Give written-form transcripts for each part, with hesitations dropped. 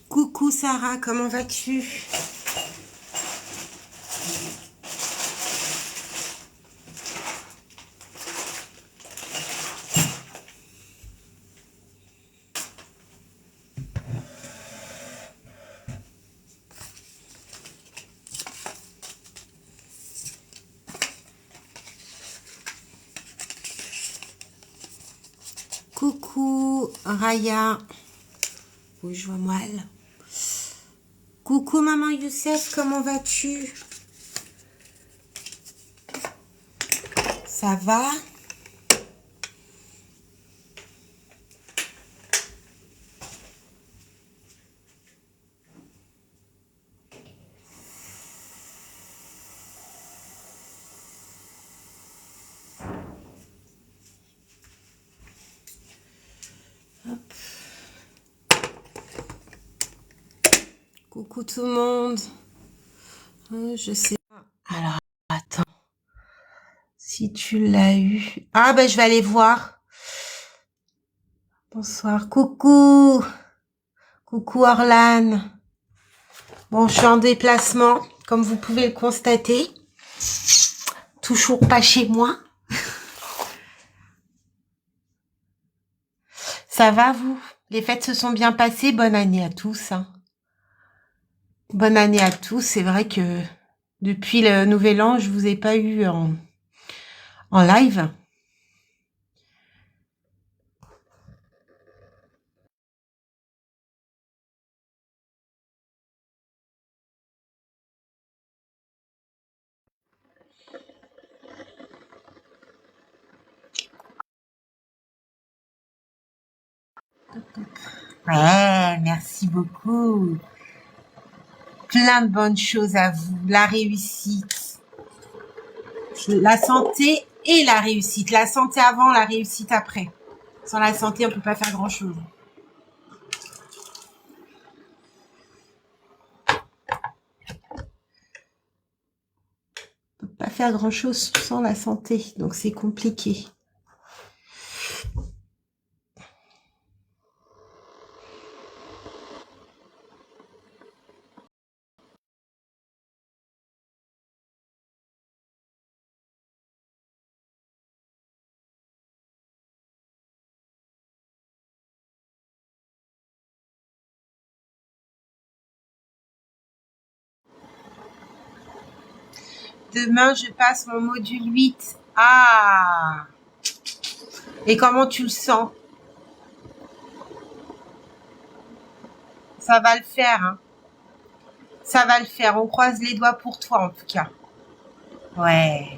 Coucou Sarah, comment vas-tu? Coucou Raya. Oui, je vois mal. Coucou maman Youssef, comment vas-tu? Ça va? Hop. Coucou tout le monde. Je sais pas. Alors, attends. Si tu l'as eu. Ah, ben, je vais aller voir. Bonsoir. Coucou. Coucou Orlane. Bon, je suis en déplacement, comme vous pouvez le constater. Toujours pas chez moi. Ça va, vous? Les fêtes se sont bien passées. Bonne année à tous. Hein. Bonne année à tous. C'est vrai que depuis le Nouvel An, je vous ai pas eu en live. Ouais, merci beaucoup. Plein de bonnes choses à vous. La réussite. La santé et la réussite. La santé avant, la réussite après. Sans la santé, on peut pas faire grand-chose. On peut pas faire grand-chose sans la santé. Donc, c'est compliqué. Demain, je passe mon module 8. Ah! Et comment tu le sens? Ça va le faire, hein. Ça va le faire. On croise les doigts pour toi, en tout cas. Ouais.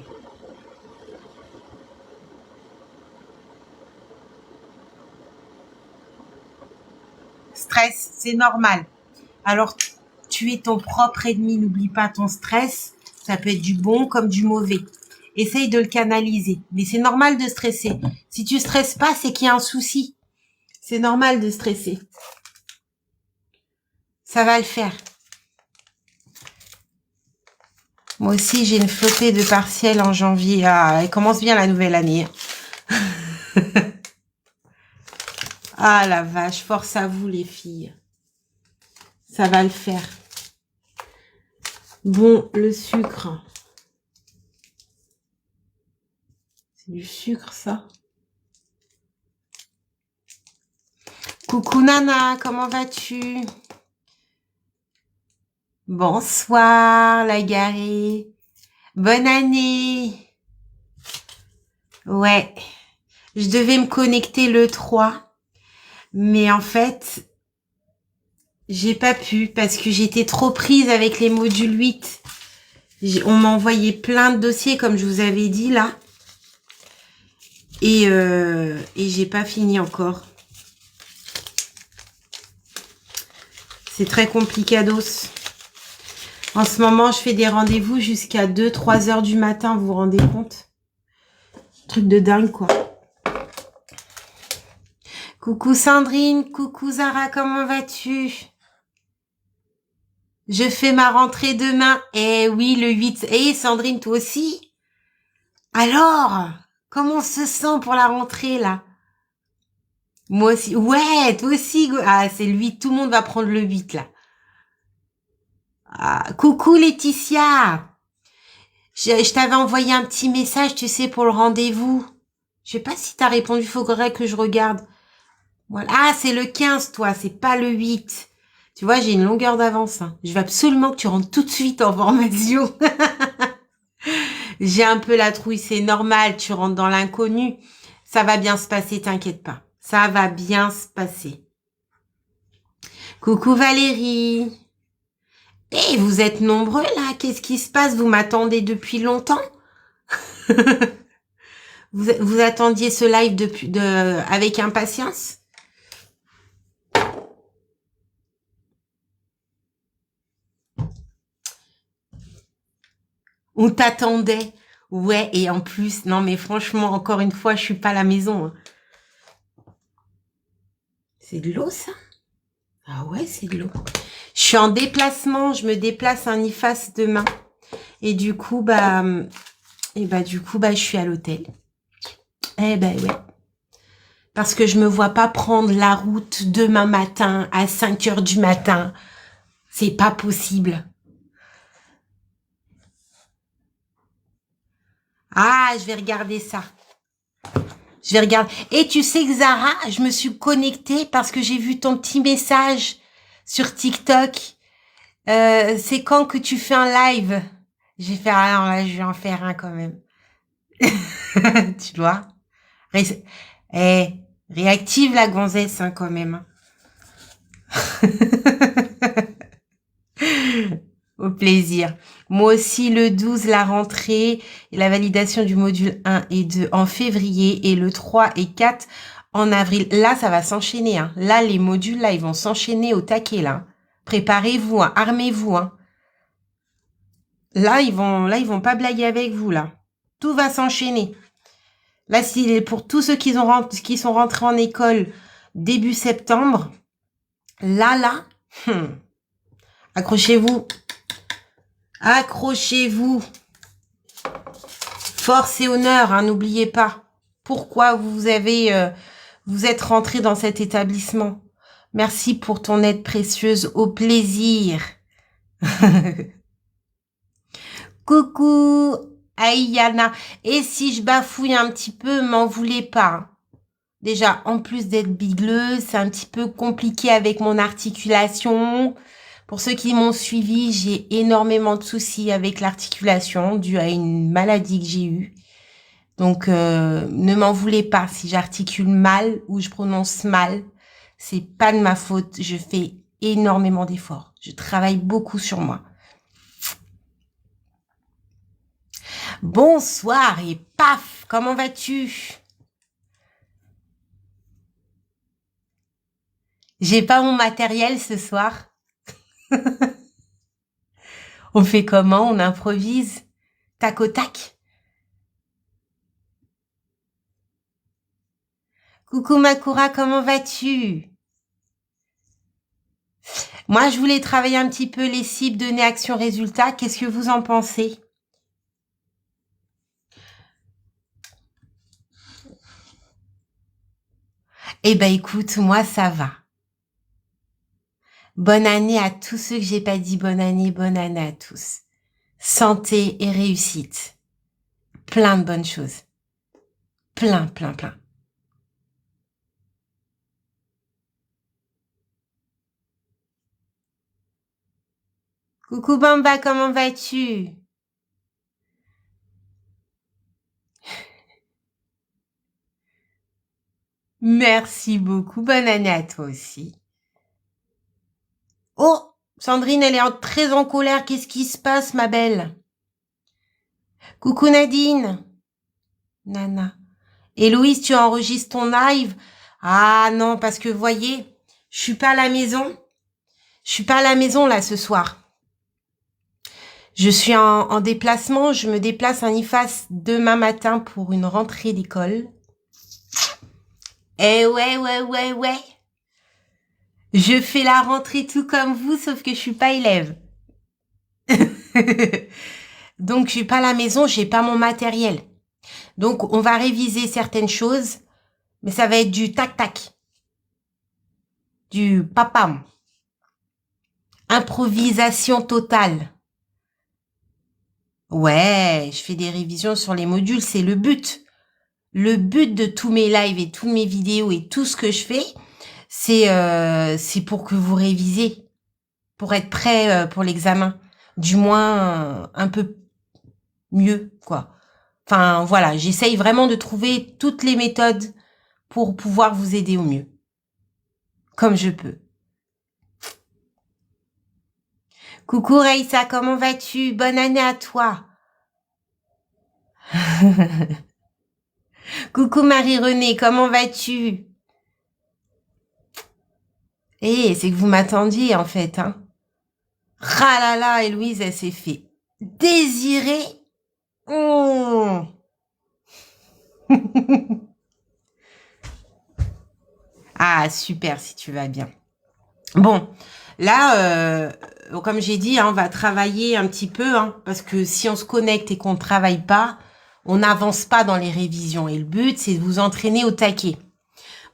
Stress, c'est normal. Alors, tu es ton propre ennemi. N'oublie pas ton stress. Ça peut être du bon comme du mauvais. Essaye de le canaliser. Mais c'est normal de stresser. Si tu stresses pas, c'est qu'il y a un souci. C'est normal de stresser. Ça va le faire. Moi aussi, j'ai une flopée de partiels en janvier. Ah, elle commence bien la nouvelle année. Ah la vache, force à vous les filles. Ça va le faire. Bon, le sucre. C'est du sucre, ça. Coucou Nana, comment vas-tu? Bonsoir la garée. Bonne année. Ouais. Je devais me connecter le 3. Mais en fait, j'ai pas pu parce que j'étais trop prise avec les modules 8. On m'a envoyé plein de dossiers comme je vous avais dit là. Et j'ai pas fini encore. C'est très complicados. En ce moment, je fais des rendez-vous jusqu'à 2-3 heures du matin, vous vous rendez compte? Truc de dingue, quoi. Coucou Sandrine, coucou Zara, comment vas-tu? Je fais ma rentrée demain. Eh oui, le 8. Eh, Sandrine, toi aussi? Alors, comment on se sent pour la rentrée, là? Moi aussi. Ouais, toi aussi. Ah, c'est le 8. Tout le monde va prendre le 8, là. Ah, coucou, Laetitia. Je t'avais envoyé un petit message, tu sais, pour le rendez-vous. Je sais pas si t'as répondu, faudrait que je regarde. Voilà. Ah, c'est le 15, toi, c'est pas le 8. Tu vois, j'ai une longueur d'avance, hein. Je veux absolument que tu rentres tout de suite en formation. J'ai un peu la trouille, c'est normal, tu rentres dans l'inconnu. Ça va bien se passer, t'inquiète pas. Ça va bien se passer. Coucou Valérie. Eh, vous êtes nombreux là, qu'est-ce qui se passe? Vous m'attendez depuis longtemps? Vous attendiez ce live avec impatience? On t'attendait. Ouais, et en plus, non mais franchement, encore une fois, je suis pas à la maison, hein. C'est de l'eau, ça? Ah ouais, c'est de l'eau. Je suis en déplacement, je me déplace un IFAS demain. Et du coup, je suis à l'hôtel. Eh ben ouais. Parce que je me vois pas prendre la route demain matin à 5 heures du matin. C'est pas possible. Ah, je vais regarder ça. Je vais regarder. Et tu sais que Zara, je me suis connectée parce que j'ai vu ton petit message sur TikTok. C'est quand que tu fais un live? J'ai fait, ah non, là, je vais en faire un quand même. Tu vois? Eh, réactive la gonzesse, hein, quand même. Au plaisir. Moi aussi, le 12, la rentrée et la validation du module 1 et 2 en février et le 3 et 4 en avril. Là, ça va s'enchaîner, hein. Là, les modules, là, ils vont s'enchaîner au taquet, là. Préparez-vous, hein. Armez-vous, hein. Là, ils vont pas blaguer avec vous, là. Tout va s'enchaîner. Là, pour tous ceux qui sont rentrés en école début septembre, là, accrochez-vous. Accrochez-vous. Force et honneur, hein, n'oubliez pas. Pourquoi vous êtes rentré dans cet établissement. Merci pour ton aide précieuse. Au plaisir. Coucou, Aïana. Et si je bafouille un petit peu, m'en voulez pas. Déjà, en plus d'être bigleuse, c'est un petit peu compliqué avec mon articulation. Pour ceux qui m'ont suivi, j'ai énormément de soucis avec l'articulation dû à une maladie que j'ai eue. Donc, ne m'en voulez pas si j'articule mal ou je prononce mal. C'est pas de ma faute. Je fais énormément d'efforts. Je travaille beaucoup sur moi. Bonsoir et paf, comment vas-tu? J'ai pas mon matériel ce soir. On fait comment? On improvise? Tac au tac? Coucou Makura, comment vas-tu? Moi, je voulais travailler un petit peu les cibles, donner action résultat. Qu'est-ce que vous en pensez? Eh ben, écoute, moi, ça va. Bonne année à tous ceux que j'ai pas dit bonne année à tous. Santé et réussite. Plein de bonnes choses. Plein, plein, plein. Coucou Bamba, comment vas-tu? Merci beaucoup. Bonne année à toi aussi. Oh, Sandrine, elle est très en colère. Qu'est-ce qui se passe, ma belle? Coucou Nadine. Nana. Héloïse, tu enregistres ton live? Ah non, parce que voyez, je suis pas à la maison. Je suis pas à la maison là ce soir. Je suis en déplacement. Je me déplace un IFAS demain matin pour une rentrée d'école. Eh ouais. Je fais la rentrée tout comme vous, sauf que je suis pas élève. Donc, je suis pas à la maison, j'ai pas mon matériel. Donc, on va réviser certaines choses, mais ça va être du tac-tac. Du papam. Improvisation totale. Ouais, je fais des révisions sur les modules, c'est le but. Le but de tous mes lives et toutes mes vidéos et tout ce que je fais, c'est pour que vous révisez, pour être prêt pour l'examen. Du moins, un peu mieux, quoi. Enfin, voilà, j'essaye vraiment de trouver toutes les méthodes pour pouvoir vous aider au mieux. Comme je peux. Coucou Raïssa, comment vas-tu? Bonne année à toi. Coucou Marie-Renée, comment vas-tu? Eh, c'est que vous m'attendiez en fait, hein. Ralala, Héloïse, elle s'est fait désirer. Mmh. Ah, super, si tu vas bien. Bon, là, comme j'ai dit, hein, on va travailler un petit peu, hein, parce que si on se connecte et qu'on ne travaille pas, on n'avance pas dans les révisions. Et le but, c'est de vous entraîner au taquet.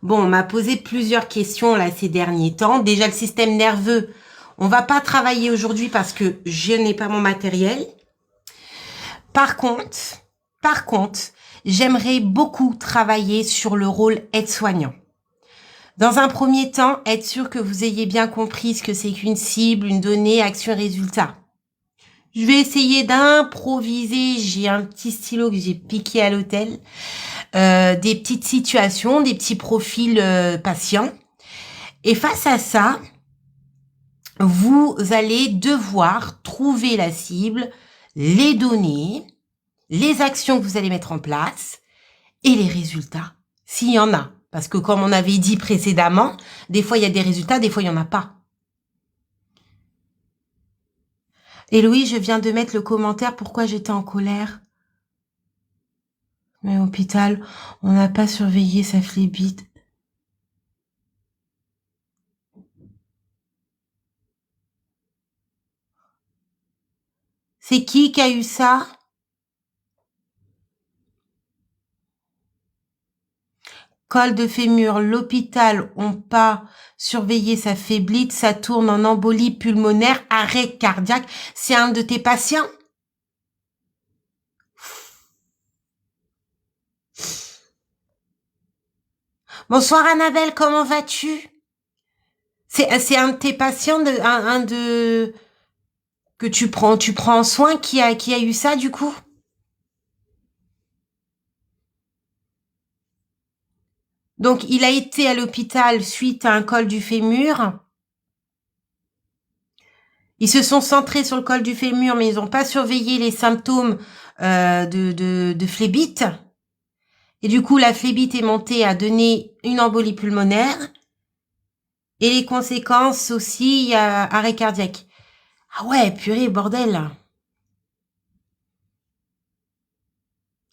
Bon, on m'a posé plusieurs questions là ces derniers temps. Déjà, le système nerveux, on va pas travailler aujourd'hui parce que je n'ai pas mon matériel. Par contre, j'aimerais beaucoup travailler sur le rôle aide-soignant. Dans un premier temps, être sûr que vous ayez bien compris ce que c'est qu'une cible, une donnée, action, résultat. Je vais essayer d'improviser. J'ai un petit stylo que j'ai piqué à l'hôtel. Des petites situations, des petits profils patients. Et face à ça, vous allez devoir trouver la cible, les données, les actions que vous allez mettre en place et les résultats, s'il y en a. Parce que comme on avait dit précédemment, des fois il y a des résultats, des fois il n'y en a pas. Héloïse, je viens de mettre le commentaire pourquoi j'étais en colère. Mais à l'hôpital, on n'a pas surveillé sa phlébite. C'est qui a eu ça? Col de fémur, l'hôpital ont pas surveillé sa phlébite, ça tourne en embolie pulmonaire, arrêt cardiaque. C'est un de tes patients? Bonsoir Annabelle, comment vas-tu? C'est un de tes patients, un de que tu prends soin qui a eu ça du coup? Donc il a été à l'hôpital suite à un col du fémur. Ils se sont centrés sur le col du fémur, mais ils n'ont pas surveillé les symptômes de phlébite. Et du coup, la phlébite est montée à donner une embolie pulmonaire. Et les conséquences aussi, il y a arrêt cardiaque. Ah ouais, purée, bordel.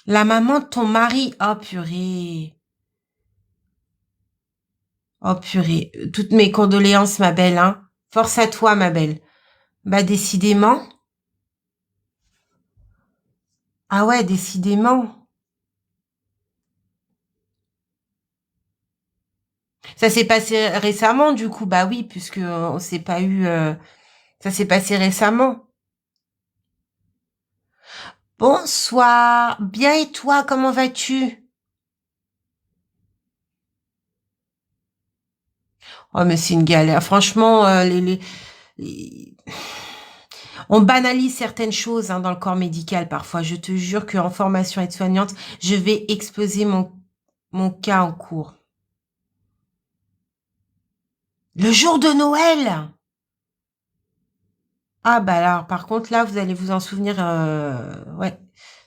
La maman de ton mari. Oh purée. Oh purée. Toutes mes condoléances, ma belle, hein. Force à toi, ma belle. Bah, décidément. Ah ouais, décidément. Ça s'est passé récemment, du coup. Bah oui, puisque on s'est pas eu... ça s'est passé récemment. Bonsoir. Bien et toi, comment vas-tu? Oh, mais c'est une galère. Franchement, on banalise certaines choses hein, dans le corps médical parfois. Je te jure qu'en formation aide-soignante, je vais exposer mon cas en cours. Le jour de Noël! Ah bah alors, par contre, là, vous allez vous en souvenir. Ouais,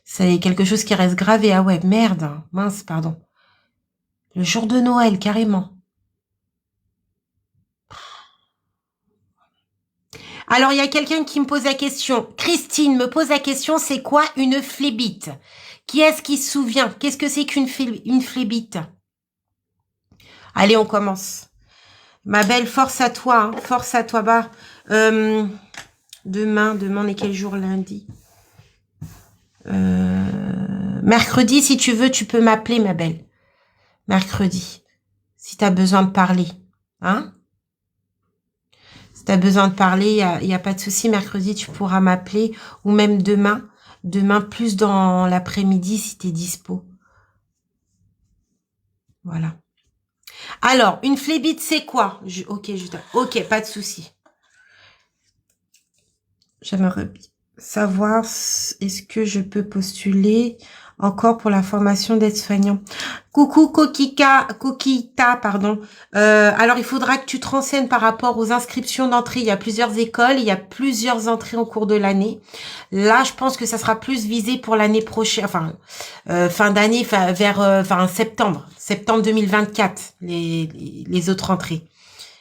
c'est quelque chose qui reste gravé. Ah ouais, merde. Mince, pardon. Le jour de Noël, carrément. Alors, il y a quelqu'un qui me pose la question. Christine me pose la question, c'est quoi une phlébite? Qui est-ce qui se souvient? Qu'est-ce que c'est qu'une phlébite? Allez, on commence. Ma belle, force à toi, hein, force à toi. Bah, Demain, on est quel jour? Lundi. Mercredi, si tu veux, tu peux m'appeler, ma belle. Mercredi. Si tu as besoin de parler. Hein? Si tu as besoin de parler, il y a pas de souci. Mercredi, tu pourras m'appeler. Ou même demain. Demain, plus dans l'après-midi, si tu es dispo. Voilà. Alors, une flébite, c'est quoi? Ok, pas de souci. J'aimerais savoir, est-ce que je peux postuler encore pour la formation d'aide-soignant? Coucou Kokita, pardon. Alors, il faudra que tu te renseignes par rapport aux inscriptions d'entrée. Il y a plusieurs écoles, il y a plusieurs entrées en cours de l'année. Là, je pense que ça sera plus visé pour l'année prochaine, enfin, fin d'année, vers septembre 2024, les autres entrées.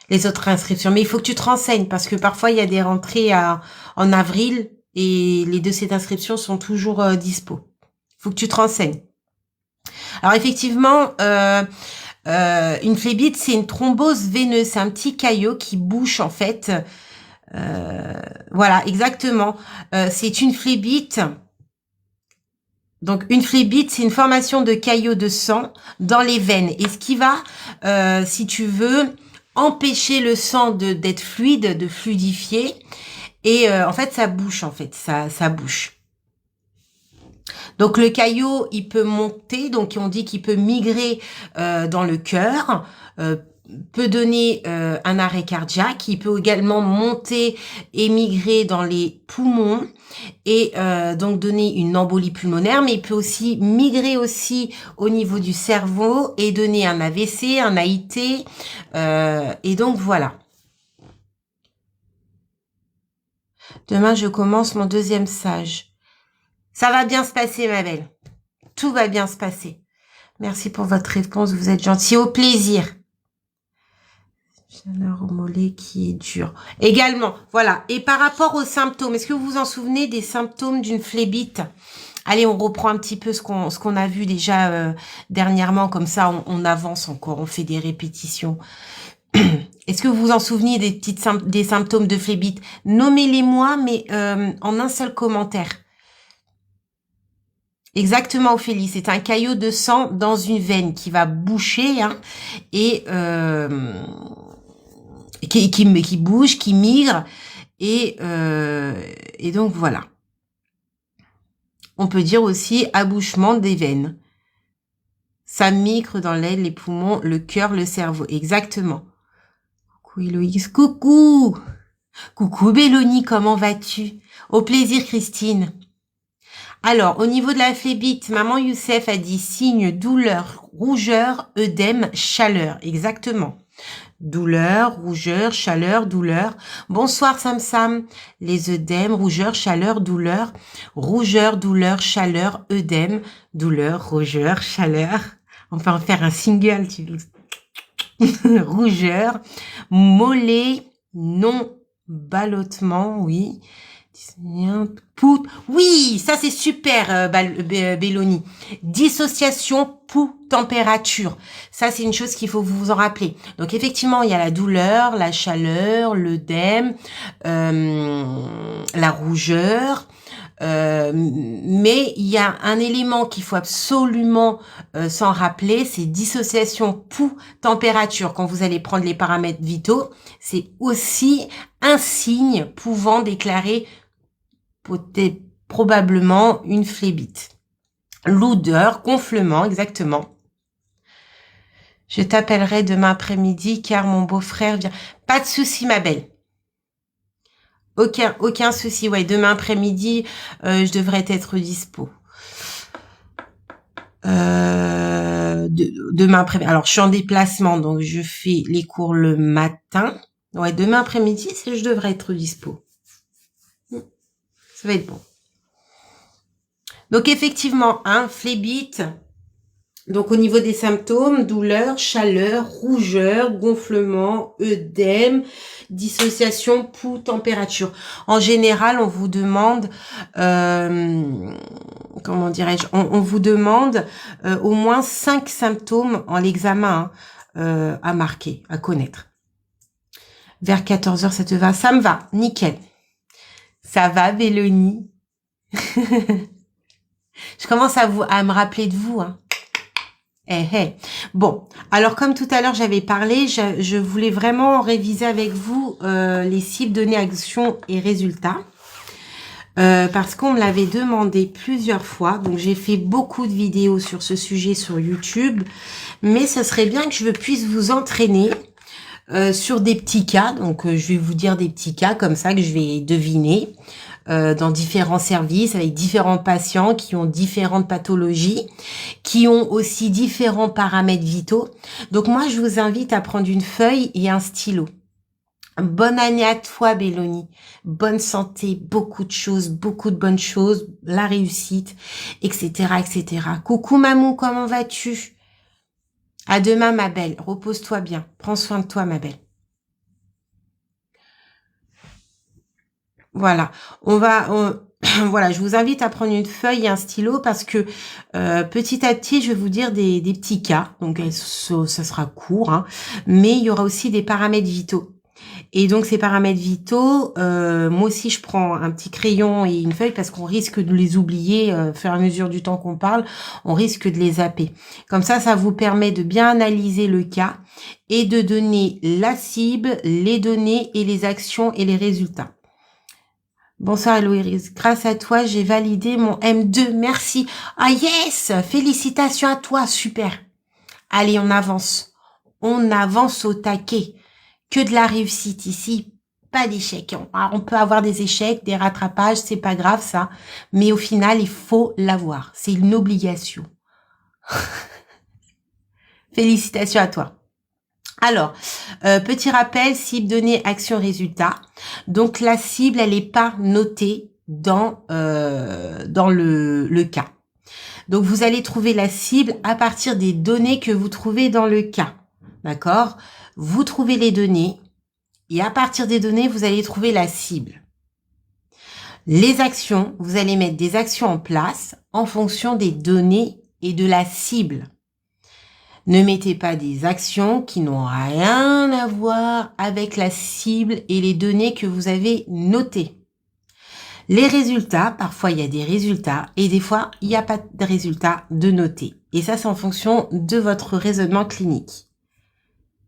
Les autres inscriptions. Mais il faut que tu te renseignes parce que parfois, il y a des rentrées en avril et les dossiers d'inscription sont toujours dispo. Il faut que tu te renseignes. Alors, effectivement, une phlébite, c'est une thrombose veineuse. C'est un petit caillot qui bouche, en fait. Voilà, exactement. C'est une phlébite. Donc, une phlébite, c'est une formation de caillots de sang dans les veines. Et ce qui va, si tu veux, empêcher le sang d'être fluide, de fluidifier. Et en fait, ça bouche, ça bouche. Donc, le caillot, il peut monter. Donc, on dit qu'il peut migrer dans le cœur, peut donner un arrêt cardiaque. Il peut également monter et migrer dans les poumons et donc donner une embolie pulmonaire, mais il peut aussi migrer aussi au niveau du cerveau et donner un AVC, un AIT, et donc voilà. Demain, je commence mon deuxième stage. Ça va bien se passer, ma belle. Tout va bien se passer. Merci pour votre réponse, vous êtes gentil. Au plaisir. Chaleur au mollet qui est dur. Également, voilà. Et par rapport aux symptômes, est-ce que vous vous en souvenez des symptômes d'une phlébite? Allez, on reprend un petit peu ce qu'on a vu déjà dernièrement, comme ça on avance encore, on fait des répétitions. Est-ce que vous vous en souvenez des symptômes de phlébite? Nommez-les-moi, mais en un seul commentaire. Exactement, Ophélie. C'est un caillot de sang dans une veine qui va boucher et qui bouge, qui migre et donc voilà. On peut dire aussi abouchement des veines. Ça migre dans l'aile, les poumons, le cœur, le cerveau. Exactement. Coucou Héloïse. Coucou. Coucou Bélonie, comment vas-tu? Au plaisir Christine. Alors, au niveau de la phlébite, maman Youssef a dit signe, douleur, rougeur, œdème, chaleur. Exactement. Douleur, rougeur, chaleur, douleur. Bonsoir Sam Sam. Les œdèmes, rougeur, chaleur, douleur. Rougeur, douleur, chaleur, œdème, douleur, rougeur, chaleur. On peut en faire un single, tu veux. Rougeur, mollet, non, ballottement, oui. Pouls, oui, ça c'est super, Belloni. Dissociation, pouls, température. Ça c'est une chose qu'il faut vous en rappeler. Donc effectivement, il y a la douleur, la chaleur, l'œdème, la rougeur. Mais il y a un élément qu'il faut absolument s'en rappeler, c'est dissociation pouls, température. Quand vous allez prendre les paramètres vitaux, c'est aussi un signe pouvant déclarer probablement une phlébite. L'odeur, gonflement, exactement. Je t'appellerai demain après-midi car mon beau-frère vient. Pas de souci, ma belle. Aucun souci. Ouais, demain après-midi, je devrais être dispo. Demain après-midi. Alors, je suis en déplacement, donc je fais les cours le matin. Ouais, demain après-midi, je devrais être dispo. Ça va être bon. Donc, effectivement, phlébite. Donc, au niveau des symptômes, douleur, chaleur, rougeur, gonflement, œdème, dissociation, pouls, température. En général, on vous demande, comment dirais-je, on vous demande au moins 5 symptômes en l'examen à marquer, à connaître. Vers 14h, ça te va? Ça me va, nickel. Ça va, Bélonie? Je commence à me rappeler de vous, hein. Eh, eh. Bon, alors comme tout à l'heure j'avais parlé, je voulais vraiment réviser avec vous les cibles, données, actions et résultats. Parce qu'on me l'avait demandé plusieurs fois, donc j'ai fait beaucoup de vidéos sur ce sujet sur YouTube, mais ce serait bien que je puisse vous entraîner sur des petits cas. Donc je vais vous dire des petits cas comme ça que je vais deviner dans différents services avec différents patients qui ont différentes pathologies, qui ont aussi différents paramètres vitaux. Donc moi je vous invite à prendre une feuille et un stylo. Bonne année à toi, Bélonie. Bonne santé, beaucoup de choses, beaucoup de bonnes choses, la réussite, etc., etc. Coucou, Mamou, comment vas-tu? À demain, ma belle. Repose-toi bien. Prends soin de toi, ma belle. Voilà. Voilà, je vous invite à prendre une feuille et un stylo parce que petit à petit, je vais vous dire des petits cas. Donc, ça sera court, hein, mais il y aura aussi des paramètres vitaux. Et donc ces paramètres vitaux, moi aussi je prends un petit crayon et une feuille parce qu'on risque de les oublier au fur et à mesure du temps qu'on parle, on risque de les zapper. Comme ça vous permet de bien analyser le cas et de donner la cible, les données et les actions et les résultats. Bonsoir Héloïse, grâce à toi j'ai validé mon M2, merci. Ah yes, félicitations à toi, super. Allez, on avance au taquet. Que de la réussite ici, pas d'échecs. On peut avoir des échecs, des rattrapages, c'est pas grave ça, mais au final, il faut l'avoir. C'est une obligation. Félicitations à toi. Alors, petit rappel, cible, donnée, action, résultat. Donc la cible, elle n'est pas notée dans le cas. Donc vous allez trouver la cible à partir des données que vous trouvez dans le cas. D'accord? Vous trouvez les données. Et à partir des données, vous allez trouver la cible. Les actions, vous allez mettre des actions en place en fonction des données et de la cible. Ne mettez pas des actions qui n'ont rien à voir avec la cible et les données que vous avez notées. Les résultats, parfois il y a des résultats et des fois il n'y a pas de résultats de noter. Et ça, c'est en fonction de votre raisonnement clinique.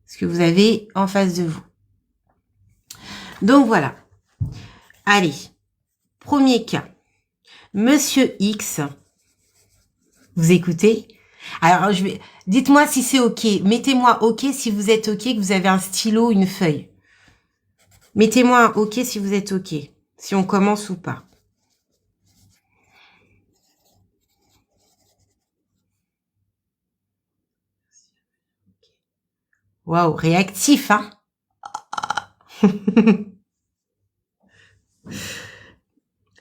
Ce que vous avez en face de vous. Donc voilà. Allez, premier cas. Monsieur X, vous écoutez? Alors, dites-moi si c'est OK. Mettez-moi OK si vous êtes OK, que vous avez un stylo, une feuille. Mettez-moi un OK si vous êtes OK. Si on commence ou pas. Waouh, réactif, hein?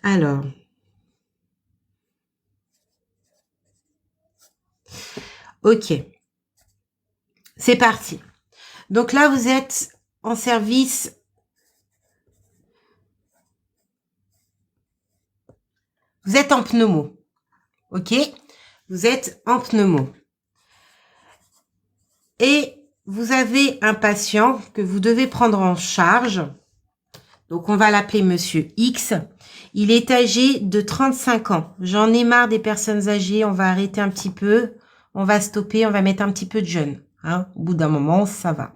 Alors. OK. C'est parti. Donc là, vous êtes en service. Vous êtes en pneumo. OK? Vous êtes en pneumo. Et vous avez un patient que vous devez prendre en charge. Donc, on va l'appeler Monsieur X. Il est âgé de 35 ans. J'en ai marre des personnes âgées. On va arrêter un petit peu. On va stopper. On va mettre un petit peu de jeunes. Hein. Au bout d'un moment, ça va.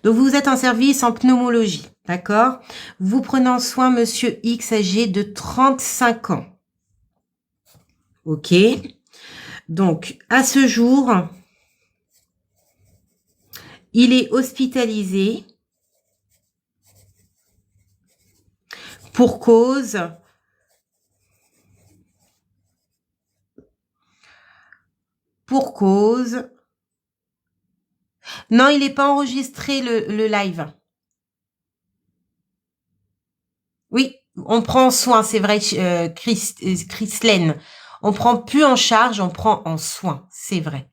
Donc, vous êtes en service en pneumologie. D'accord? Vous prenez en soin Monsieur X âgé de 35 ans. OK? Donc, à ce jour, il est hospitalisé pour cause non, il n'est pas enregistré le live. Oui, on prend soin, c'est vrai, Christlaine. On prend plus en charge, on prend en soin, c'est vrai.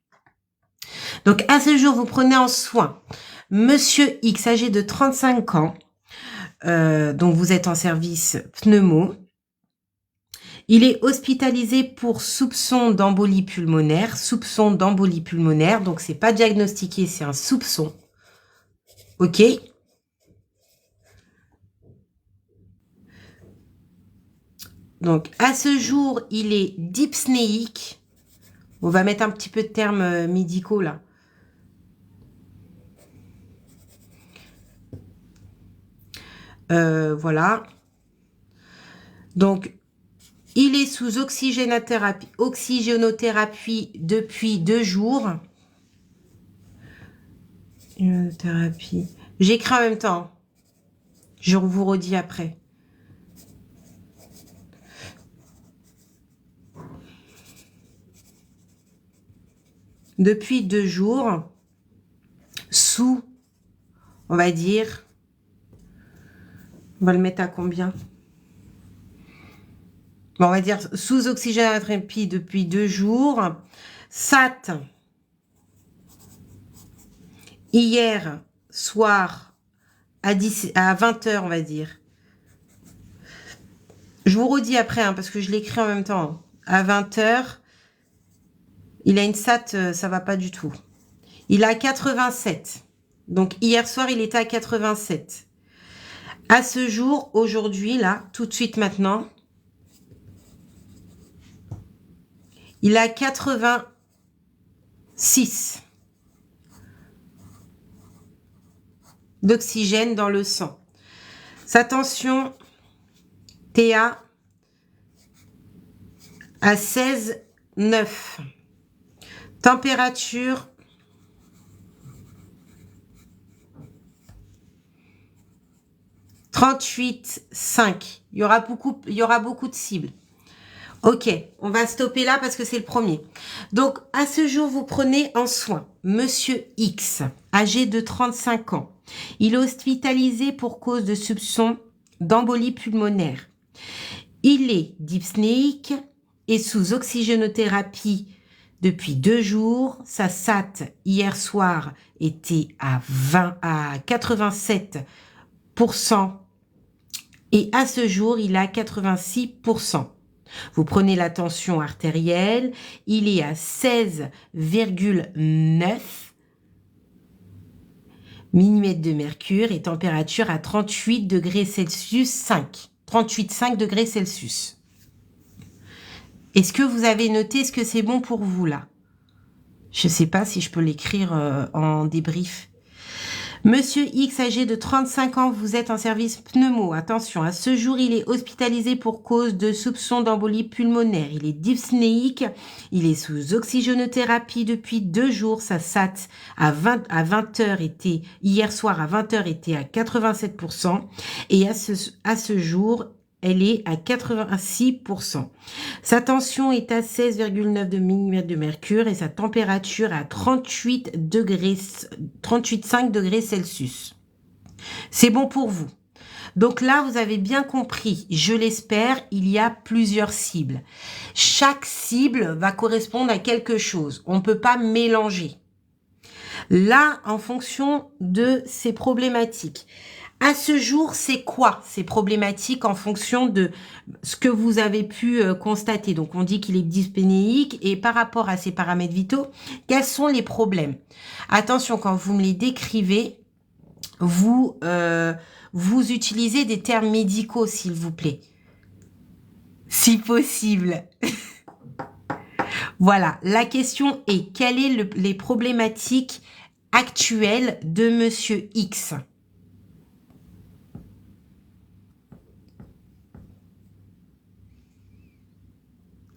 Donc, à ce jour, vous prenez en soin Monsieur X, âgé de 35 ans. Donc, vous êtes en service pneumo. Il est hospitalisé pour soupçon d'embolie pulmonaire. Soupçon d'embolie pulmonaire. Donc, c'est pas diagnostiqué, c'est un soupçon. OK? Donc, à ce jour, il est dyspnéique. On va mettre un petit peu de termes médicaux là. Voilà. Donc, il est sous oxygénothérapie depuis 2 jours. Thérapie. J'écris en même temps. Je vous redis après. Depuis 2 jours, sous, on va dire, on va le mettre à combien? Bon, on va dire sous oxygénothérapie depuis 2 jours. SAT, hier soir à 20 h, on va dire. Je vous redis après, hein, parce que je l'écris en même temps. À 20 h, il a une SAT, ça va pas du tout. Il a 87. Donc, hier soir, il était à 87. À ce jour, aujourd'hui, là, tout de suite maintenant, il a 86 d'oxygène dans le sang. Sa tension TA à 16,9. Température 38,5. Il y aura beaucoup de cibles. Ok, on va stopper là parce que c'est le premier. Donc, à ce jour, vous prenez en soin Monsieur X, âgé de 35 ans. Il est hospitalisé pour cause de soupçon d'embolie pulmonaire. Il est dyspnéique et sous oxygénothérapie depuis 2 jours. Sa SAT hier soir était à 87% et à ce jour, il a 86%. Vous prenez la tension artérielle, il est à 16,9 mm de mercure et température à 38 degrés Celsius 5. 38,5 degrés Celsius. Est-ce que vous avez noté, est-ce que c'est bon pour vous là? Je ne sais pas si je peux l'écrire en débrief. Monsieur X, âgé de 35 ans, vous êtes en service pneumo. Attention, à ce jour, il est hospitalisé pour cause de soupçon d'embolie pulmonaire. Il est dyspnéique. Il est sous oxygénothérapie depuis 2 jours. Sa SAT à 20 h était, hier soir à 20 h était à 87%. Et à ce jour, elle est à 86%. Sa tension est à 16,9 mm de mercure et sa température à 38,5 degrés Celsius. C'est bon pour vous. Donc là, vous avez bien compris, je l'espère, il y a plusieurs cibles. Chaque cible va correspondre à quelque chose. On ne peut pas mélanger. Là, en fonction de ces problématiques. À ce jour, c'est quoi ces problématiques en fonction de ce que vous avez pu constater? Donc, on dit qu'il est dyspnéique et par rapport à ses paramètres vitaux, quels sont les problèmes? Attention, quand vous me les décrivez, vous utilisez des termes médicaux, s'il vous plaît. Si possible. Voilà, la question est, quelles sont les problématiques actuelles de Monsieur X?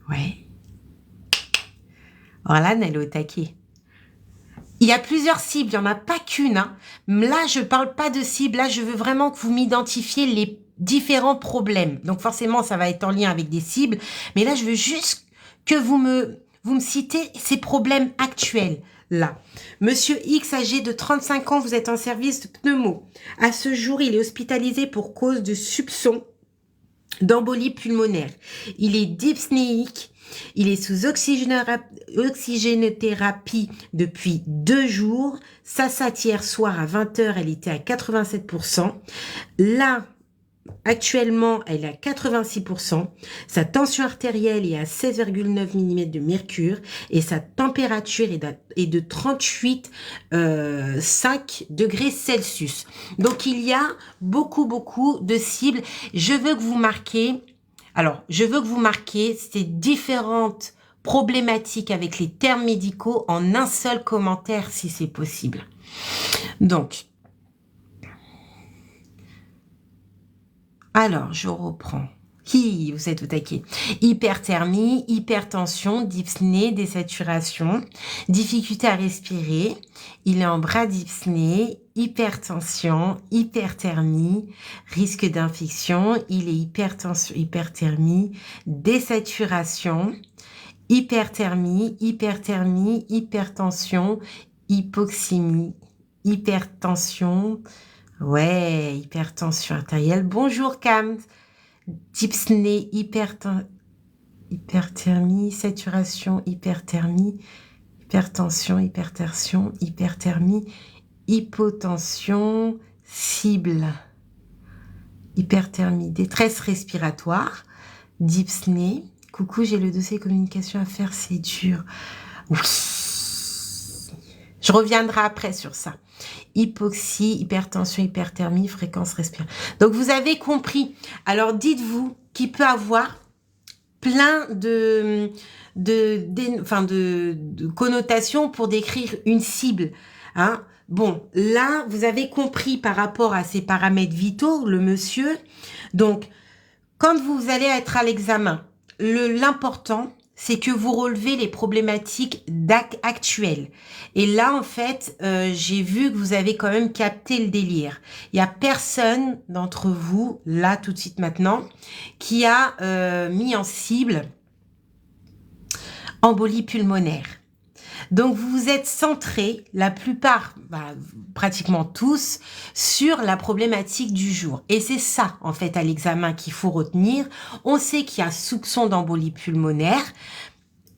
Ouais. Voilà, elle est au taquet. Il y a plusieurs cibles, il n'y en a pas qu'une. Hein. Là, je ne parle pas de cible. Là, je veux vraiment que vous m'identifiez les différents problèmes. Donc, forcément, ça va être en lien avec des cibles. Mais là, je veux juste que vous me citez ces problèmes actuels. Là, Monsieur X, âgé de 35 ans, vous êtes en service de pneumo. À ce jour, il est hospitalisé pour cause de soupçon d'embolie pulmonaire. Il est dyspnéique. Il est sous oxygénothérapie depuis 2 jours. Sa SAT hier soir à 20 h, elle était à 87%. Là, actuellement, elle est à 86%. Sa tension artérielle est à 16,9 mm de mercure et sa température est de 38,5 degrés Celsius. Donc, il y a beaucoup de cibles. Je veux que vous marquez Alors, je veux que vous marquiez ces différentes problématiques avec les termes médicaux en un seul commentaire si c'est possible. Donc, alors, je reprends. Vous êtes au taquet. Hyperthermie, hypertension, dyspnée, désaturation, difficulté à respirer, il est en bradypnée, hypertension, hyperthermie, risque d'infection, il est hypertension, hyperthermie, désaturation, hyperthermie, hyperthermie, hypertension, hypoxémie, hypertension, ouais, hypertension artérielle. Bonjour Cam. Dyspnée, hyperthermie, saturation, hyperthermie, hypertension, hyperthermie, hypotension, cible, hyperthermie, détresse respiratoire, dyspnée. Coucou, j'ai le dossier communication à faire, c'est dur. Oui. Je reviendrai après sur ça. Hypoxie, hypertension, hyperthermie, fréquence respiratoire. Donc, vous avez compris. Alors, dites-vous qu'il peut avoir plein de connotations pour décrire une cible. Hein. Bon, là, vous avez compris par rapport à ces paramètres vitaux, le monsieur. Donc, quand vous allez être à l'examen, l'important, c'est que vous relevez les problématiques actuelles. Et là, en fait, j'ai vu que vous avez quand même capté le délire. Il n'y a personne d'entre vous, là, tout de suite maintenant, qui a mis en cible embolie pulmonaire. Donc, vous vous êtes centré, la plupart, pratiquement tous, sur la problématique du jour. Et c'est ça, en fait, à l'examen qu'il faut retenir. On sait qu'il y a soupçon d'embolie pulmonaire.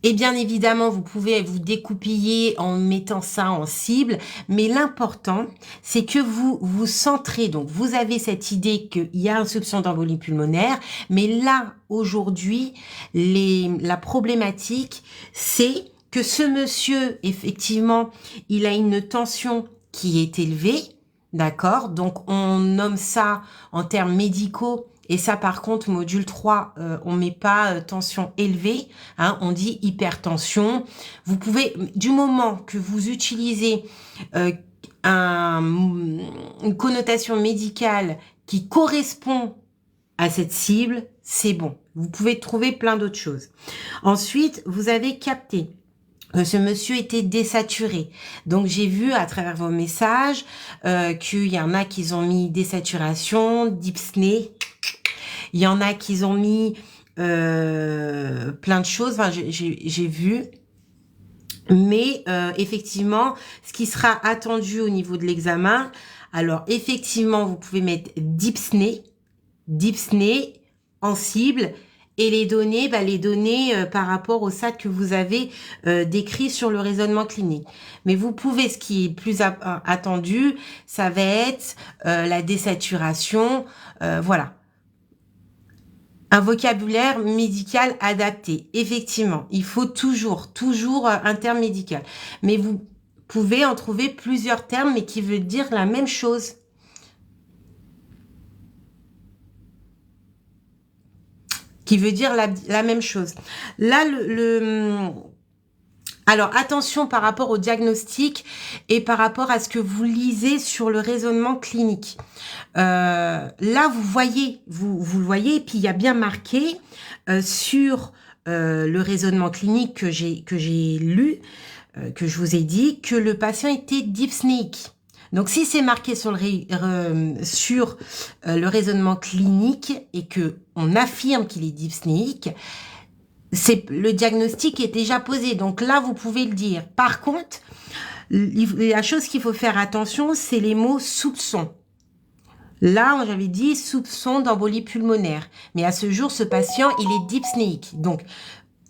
Et bien évidemment, vous pouvez vous découpiller en mettant ça en cible. Mais l'important, c'est que vous vous centrez. Donc, vous avez cette idée qu'il y a un soupçon d'embolie pulmonaire. Mais là, aujourd'hui, la problématique, c'est que ce monsieur, effectivement, il a une tension qui est élevée, d'accord? Donc, on nomme ça en termes médicaux, et ça, par contre, module 3, on met pas tension élevée, hein, on dit hypertension. Vous pouvez, du moment que vous utilisez une connotation médicale qui correspond à cette cible, c'est bon. Vous pouvez trouver plein d'autres choses. Ensuite, vous avez capté ce monsieur était désaturé. Donc, j'ai vu à travers vos messages qu'il y en a qui ont mis désaturation, dyspnée. Il y en a qui ont mis plein de choses. Enfin, j'ai vu. Mais effectivement, ce qui sera attendu au niveau de l'examen, alors effectivement, vous pouvez mettre dyspnée en cible. Et les données, par rapport au SAT que vous avez décrit sur le raisonnement clinique. Mais vous pouvez, ce qui est plus attendu, ça va être la désaturation, voilà. Un vocabulaire médical adapté. Effectivement, il faut toujours un terme médical. Mais vous pouvez en trouver plusieurs termes, mais qui veulent dire la même chose. Qui veut dire la même chose. Là, alors, attention par rapport au diagnostic et par rapport à ce que vous lisez sur le raisonnement clinique. Là, vous le voyez, et puis il y a bien marqué sur le raisonnement clinique que j'ai lu, que je vous ai dit, que le patient était dyspnéique. Donc, si c'est marqué sur le raisonnement clinique et que on affirme qu'il est dyspnéique, le diagnostic est déjà posé. Donc là, vous pouvez le dire. Par contre, la chose qu'il faut faire attention, c'est les mots soupçon. Là, j'avais dit soupçon d'embolie pulmonaire. Mais à ce jour, ce patient, il est dyspnéique. Donc,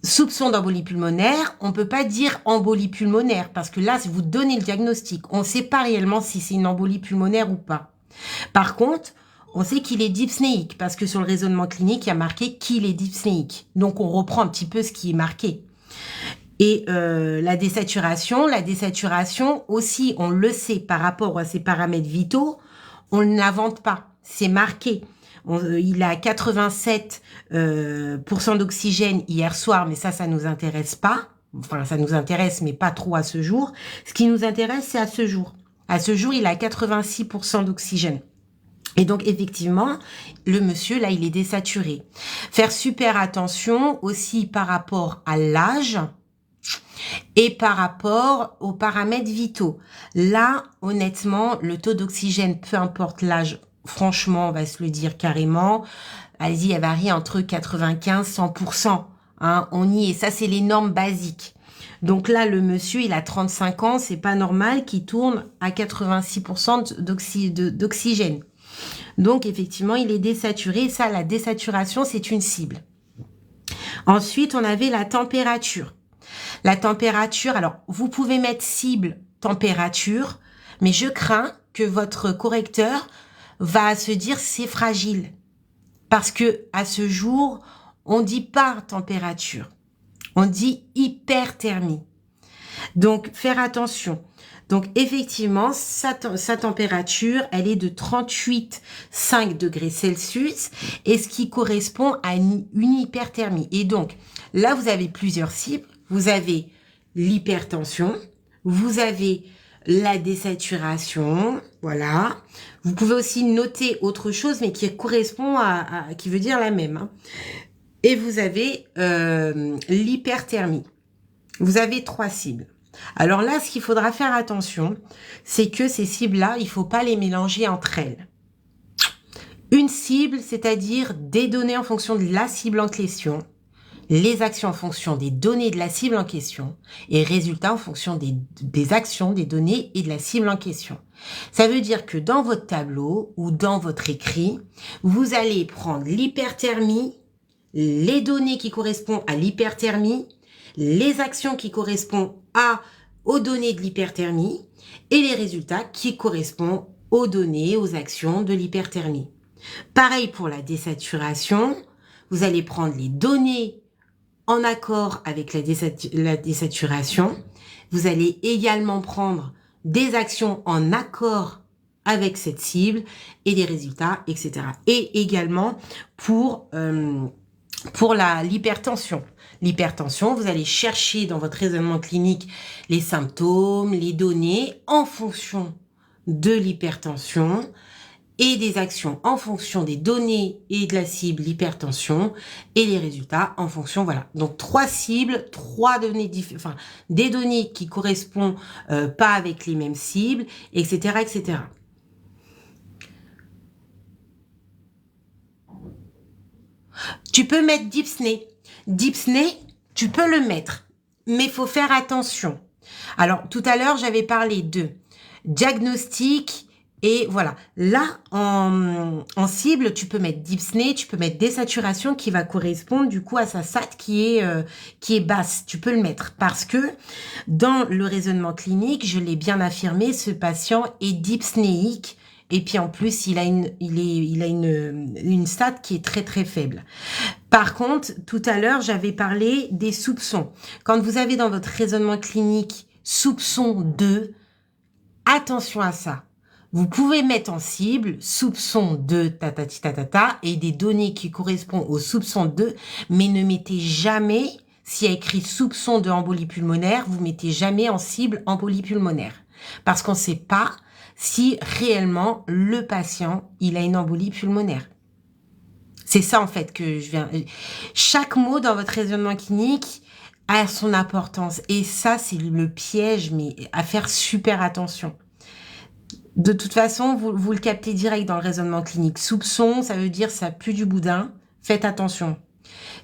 soupçon d'embolie pulmonaire, on peut pas dire embolie pulmonaire parce que là, vous donnez le diagnostic. On ne sait pas réellement si c'est une embolie pulmonaire ou pas. Par contre, on sait qu'il est dyspnéique parce que sur le raisonnement clinique, il y a marqué qu'il est dyspnéique. Donc, on reprend un petit peu ce qui est marqué. Et la désaturation aussi, on le sait par rapport à ces paramètres vitaux, on ne l'invente pas. C'est marqué. il a 87% d'oxygène hier soir, mais ça nous intéresse pas. Enfin, ça nous intéresse, mais pas trop à ce jour. Ce qui nous intéresse, c'est à ce jour. À ce jour, il a 86% d'oxygène. Et donc, effectivement, le monsieur, là, il est désaturé. Faire super attention aussi par rapport à l'âge et par rapport aux paramètres vitaux. Là, honnêtement, le taux d'oxygène, peu importe l'âge, franchement, on va se le dire carrément, allez-y, elle varie entre 95 et 100%. Hein, on y est. Ça, c'est les normes basiques. Donc là, le monsieur, il a 35 ans, c'est pas normal qu'il tourne à 86% d'oxygène. Donc, effectivement, il est désaturé. Ça, la désaturation, c'est une cible. Ensuite, on avait la température. La température, alors, vous pouvez mettre cible température, mais je crains que votre correcteur va se dire c'est fragile. Parce que à ce jour, on dit pas température. On dit hyperthermie. Donc, faire attention. Donc, effectivement, sa température, elle est de 38,5 degrés Celsius, et ce qui correspond à une hyperthermie. Et donc, là, vous avez plusieurs cibles. Vous avez l'hypertension, vous avez la désaturation, voilà. Vous pouvez aussi noter autre chose, mais qui correspond qui veut dire la même. Hein. Et vous avez l'hyperthermie. Vous avez 3 cibles. Alors là, ce qu'il faudra faire attention, c'est que ces cibles-là, il faut pas les mélanger entre elles. Une cible, c'est-à-dire des données en fonction de la cible en question, les actions en fonction des données de la cible en question, et résultats en fonction des actions, des données et de la cible en question. Ça veut dire que dans votre tableau ou dans votre écrit, vous allez prendre l'hyperthermie, les données qui correspondent à l'hyperthermie, les actions qui correspondent aux données de l'hyperthermie et les résultats qui correspondent aux données, aux actions de l'hyperthermie. Pareil pour la désaturation, vous allez prendre les données en accord avec la désaturation. Vous allez également prendre des actions en accord avec cette cible et des résultats, etc. Et également pour l'hypertension. L'hypertension, vous allez chercher dans votre raisonnement clinique les symptômes, les données en fonction de l'hypertension et des actions en fonction des données et de la cible l'hypertension et les résultats en fonction, voilà. Donc 3 cibles, 3 données enfin des données qui correspondent pas avec les mêmes cibles, etc., etc. Tu peux mettre Dyspnée. Dyspnée, tu peux le mettre, mais il faut faire attention. Alors, tout à l'heure, j'avais parlé de diagnostic et voilà. Là, en cible, tu peux mettre Dyspnée, tu peux mettre désaturation qui va correspondre du coup à sa SAT qui est basse. Tu peux le mettre parce que dans le raisonnement clinique, je l'ai bien affirmé, ce patient est dyspnéique. Et puis en plus, il a une stat qui est très très faible. Par contre, tout à l'heure, j'avais parlé des soupçons. Quand vous avez dans votre raisonnement clinique soupçon 2, attention à ça. Vous pouvez mettre en cible soupçon 2 tatati tatata et des données qui correspondent au soupçon 2, mais ne mettez jamais, s'il y a écrit soupçon de embolie pulmonaire, vous mettez jamais en cible embolie pulmonaire. Parce qu'on ne sait pas si réellement le patient, il a une embolie pulmonaire. C'est ça en fait que je viens... Chaque mot dans votre raisonnement clinique a son importance. Et ça, c'est le piège, mais à faire super attention. De toute façon, vous le captez direct dans le raisonnement clinique. Soupçon, ça veut dire ça pue du boudin. Faites attention.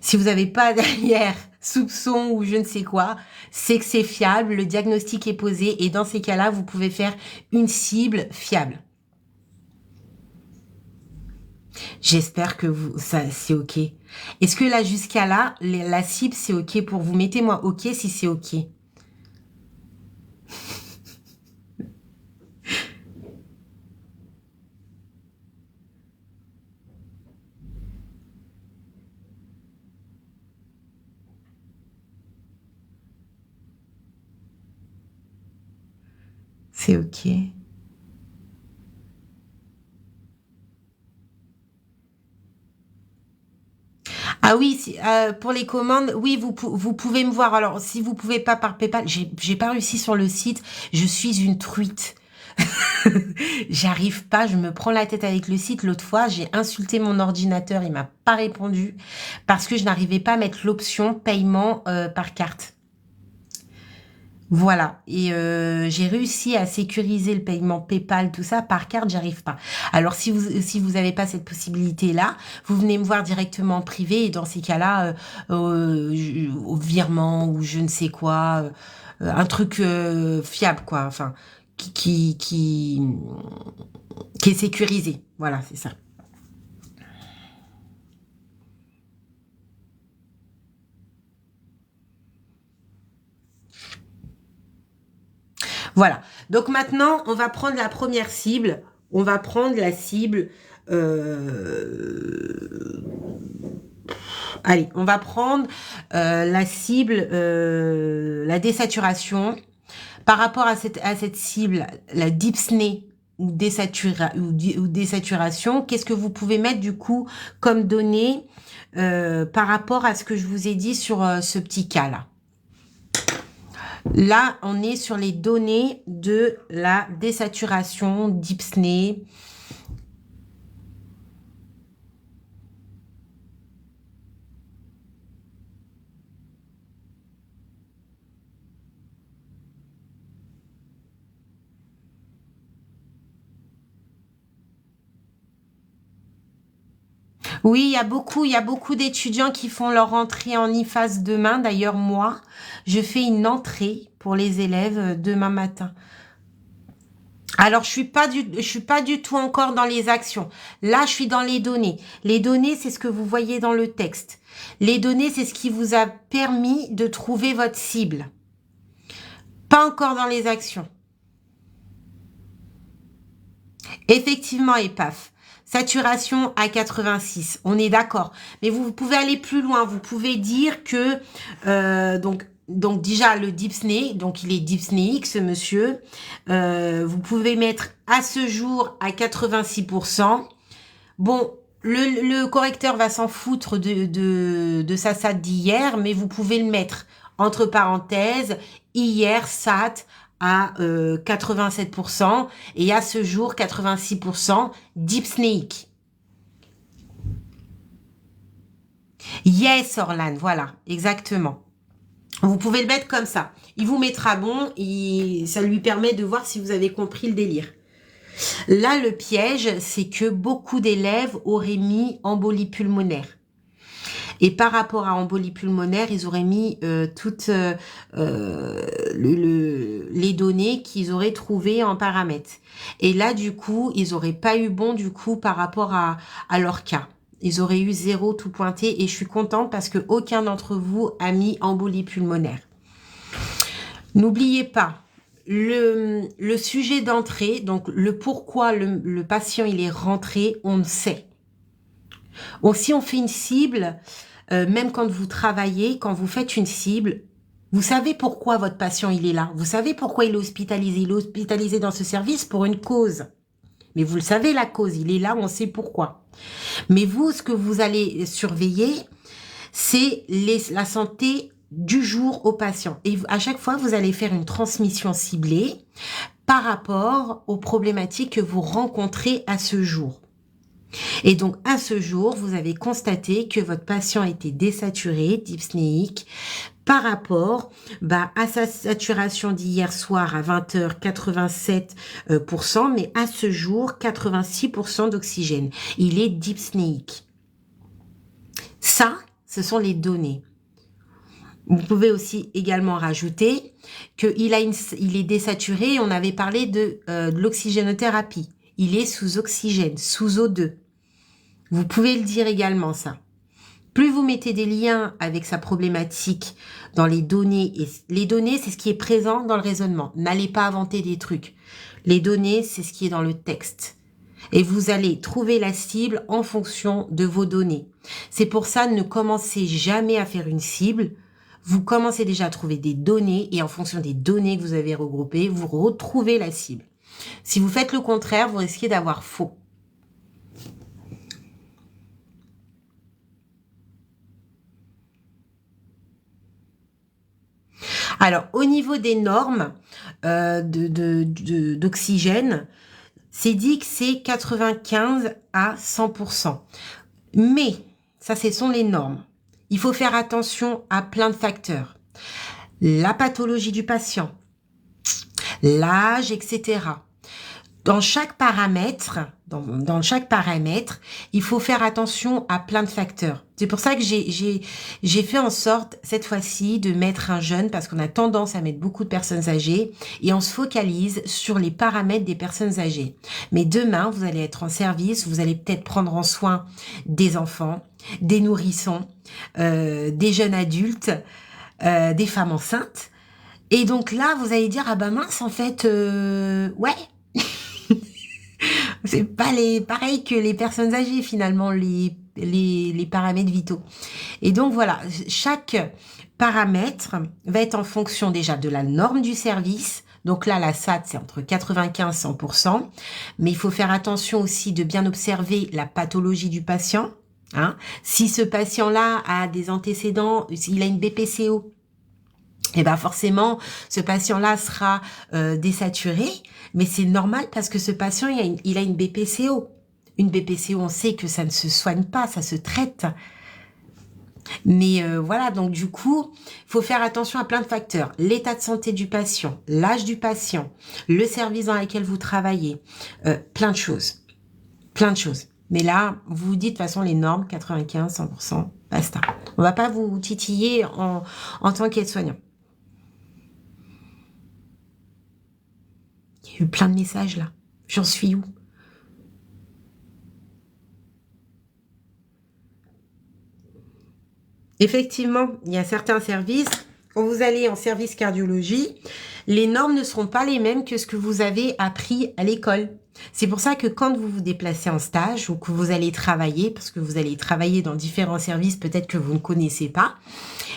Si vous n'avez pas derrière soupçon ou je ne sais quoi, c'est que c'est fiable, le diagnostic est posé et dans ces cas-là, vous pouvez faire une cible fiable. J'espère que ça c'est OK. Est-ce que là, jusqu'à là, la cible, c'est OK pour vous? Mettez-moi OK si c'est OK. C'est OK. Ah oui, pour les commandes, oui, vous pouvez me voir. Alors, si vous pouvez pas par PayPal, j'ai pas réussi sur le site. Je suis une truite. J'arrive pas, je me prends la tête avec le site. L'autre fois, j'ai insulté mon ordinateur, il m'a pas répondu parce que je n'arrivais pas à mettre l'option paiement par carte. Voilà, et j'ai réussi à sécuriser le paiement PayPal, tout ça, par carte, j'arrive pas. Alors si vous avez pas cette possibilité-là, vous venez me voir directement en privé et dans ces cas-là, au virement ou je ne sais quoi, un truc fiable quoi, enfin qui est sécurisé. Voilà, c'est ça. Voilà. Donc maintenant, on va prendre la première cible. On va prendre la cible. euh, Allez, on va prendre la cible, la désaturation. Par rapport à cette cible, la dyspnée ou désaturation, qu'est-ce que vous pouvez mettre du coup comme données par rapport à ce que je vous ai dit sur ce petit cas-là? Là, on est sur les données de la désaturation, dyspnée. Oui, il y a beaucoup d'étudiants qui font leur entrée en IFAS demain. D'ailleurs, moi, je fais une entrée pour les élèves demain matin. Alors, je suis pas du tout encore dans les actions. Là, je suis dans les données. Les données, c'est ce que vous voyez dans le texte. Les données, c'est ce qui vous a permis de trouver votre cible. Pas encore dans les actions. Effectivement, EPAF. Saturation à 86. On est d'accord. Mais vous pouvez aller plus loin. Vous pouvez dire que donc déjà le dyspnée, donc il est dyspnéique ce monsieur. Vous pouvez mettre à ce jour à 86%. Bon, le correcteur va s'en foutre de sa SAT d'hier, mais vous pouvez le mettre entre parenthèses, hier SAT à 87% et à ce jour 86% dyspnéique. Yes, Orlan, voilà, exactement. Vous pouvez le mettre comme ça. Il vous mettra bon et ça lui permet de voir si vous avez compris le délire. Là, le piège, c'est que beaucoup d'élèves auraient mis embolie pulmonaire. Et par rapport à embolie pulmonaire, ils auraient mis toutes les données qu'ils auraient trouvées en paramètres. Et là, du coup, ils auraient pas eu bon, du coup, par rapport à leur cas. Ils auraient eu 0 tout pointé et je suis contente parce que aucun d'entre vous a mis embolie pulmonaire. N'oubliez pas, le sujet d'entrée, donc le pourquoi le patient il est rentré, on le sait. Bon, si on fait une cible, même quand vous travaillez, quand vous faites une cible, vous savez pourquoi votre patient il est là. Vous savez pourquoi il est hospitalisé. Il est hospitalisé dans ce service pour une cause. Mais vous le savez la cause, il est là, on sait pourquoi. Mais vous, ce que vous allez surveiller, c'est la santé du jour au patient. Et à chaque fois, vous allez faire une transmission ciblée par rapport aux problématiques que vous rencontrez à ce jour. Et donc, à ce jour, vous avez constaté que votre patient était désaturé, dyspnéique, par rapport à sa saturation d'hier soir à 20h, 87%, mais à ce jour, 86% d'oxygène. Il est dyspnéique. Ça, ce sont les données. Vous pouvez aussi également rajouter qu'il est désaturé. On avait parlé de l'oxygénothérapie. Il est sous oxygène, sous O2. Vous pouvez le dire également, ça. Plus vous mettez des liens avec sa problématique dans les données, et les données, c'est ce qui est présent dans le raisonnement. N'allez pas inventer des trucs. Les données, c'est ce qui est dans le texte. Et vous allez trouver la cible en fonction de vos données. C'est pour ça, ne commencez jamais à faire une cible. Vous commencez déjà à trouver des données et en fonction des données que vous avez regroupées, vous retrouvez la cible. Si vous faites le contraire, vous risquez d'avoir faux. Alors, au niveau des normes d'oxygène, c'est dit que c'est 95 à 100%. Mais, ça, ce sont les normes. Il faut faire attention à plein de facteurs. La pathologie du patient, l'âge, etc. Dans chaque paramètre, dans chaque paramètre, il faut faire attention à plein de facteurs. C'est pour ça que j'ai fait en sorte, cette fois-ci, de mettre un jeune, parce qu'on a tendance à mettre beaucoup de personnes âgées, et on se focalise sur les paramètres des personnes âgées. Mais demain, vous allez être en service, vous allez peut-être prendre en soin des enfants, des nourrissons, des jeunes adultes, des femmes enceintes. Et donc là, vous allez dire, ah ben mince, en fait, ouais, c'est pas pareil que les personnes âgées, finalement, les paramètres vitaux. Et donc, voilà, chaque paramètre va être en fonction déjà de la norme du service. Donc là, la SAT, c'est entre 95 et 100%. Mais il faut faire attention aussi de bien observer la pathologie du patient. Hein. Si ce patient-là a des antécédents, s'il a une BPCO, et ben forcément, ce patient-là sera désaturé, mais c'est normal parce que ce patient, il a une BPCO. Une BPCO, on sait que ça ne se soigne pas, ça se traite. Mais voilà, donc du coup, il faut faire attention à plein de facteurs. L'état de santé du patient, l'âge du patient, le service dans lequel vous travaillez, plein de choses. Plein de choses. Mais là, vous vous dites de toute façon les normes, 95, 100%, basta. On va pas vous titiller en tant qu'aide-soignant. Il y a eu plein de messages là. J'en suis où? Effectivement, il y a certains services. Quand vous allez en service cardiologie, les normes ne seront pas les mêmes que ce que vous avez appris à l'école. C'est pour ça que quand vous vous déplacez en stage ou que vous allez travailler, parce que vous allez travailler dans différents services peut-être que vous ne connaissez pas,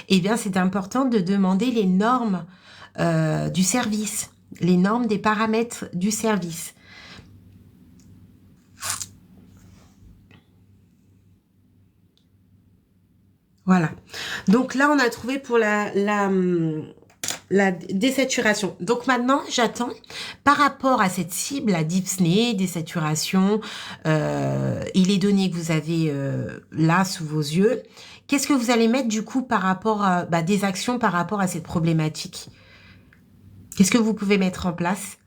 eh bien c'est important de demander les normes du service, les normes des paramètres du service. Voilà. Donc là, on a trouvé pour la désaturation. Donc maintenant, j'attends par rapport à cette cible, la dyspnée, désaturation, et les données que vous avez là sous vos yeux, qu'est-ce que vous allez mettre du coup par rapport à des actions par rapport à cette problématique? Qu'est-ce que vous pouvez mettre en place?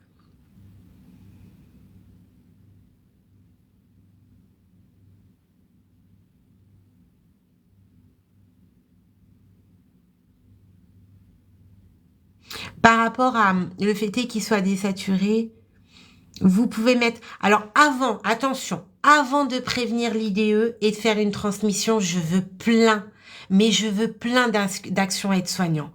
Par rapport à le fait qu'il soit désaturé, vous pouvez mettre... Alors avant, attention, avant de prévenir l'IDE et de faire une transmission, je veux plein, mais je veux plein d'actions aides-soignants.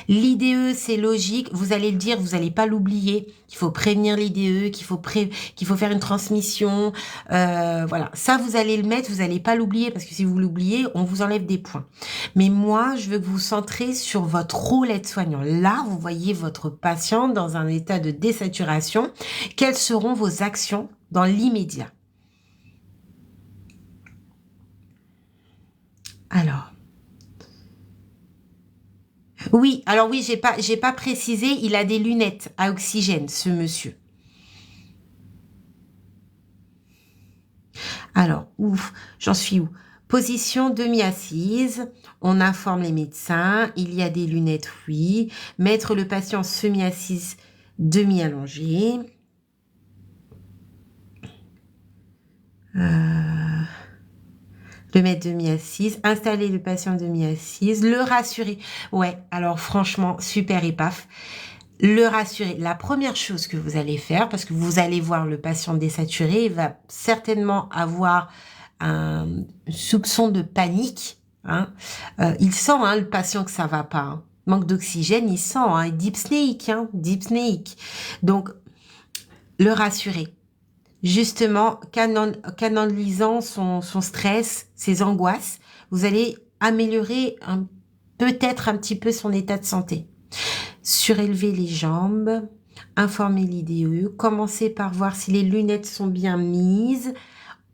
L'IDE, c'est logique, vous allez le dire, vous n'allez pas l'oublier, qu'il faut prévenir l'IDE, qu'il faut faire une transmission, voilà. Ça, vous allez le mettre, vous n'allez pas l'oublier, parce que si vous l'oubliez, on vous enlève des points. Mais moi, je veux que vous vous centrez sur votre rôle aide-soignant. Là, vous voyez votre patient dans un état de désaturation. Quelles seront vos actions dans l'immédiat? Alors... Oui, alors oui, j'ai pas précisé, il a des lunettes à oxygène, ce monsieur. Alors, ouf, j'en suis où? Position demi-assise, on informe les médecins, il y a des lunettes, oui. Mettre le patient semi-assise, demi-allongé. Le mettre demi-assise, installer le patient demi-assise, le rassurer. Ouais, alors franchement, super et paf. Le rassurer. La première chose que vous allez faire, parce que vous allez voir le patient désaturé, il va certainement avoir un soupçon de panique. Hein. Il sent, hein, le patient, que ça va pas. Hein. Manque d'oxygène, il sent, hein, dyspnéique, hein, dyspnéique. Donc, le rassurer. Justement, canalisant son stress, ses angoisses, vous allez améliorer peut-être un petit peu son état de santé. Surélever les jambes, informer l'IDE, commencer par voir si les lunettes sont bien mises.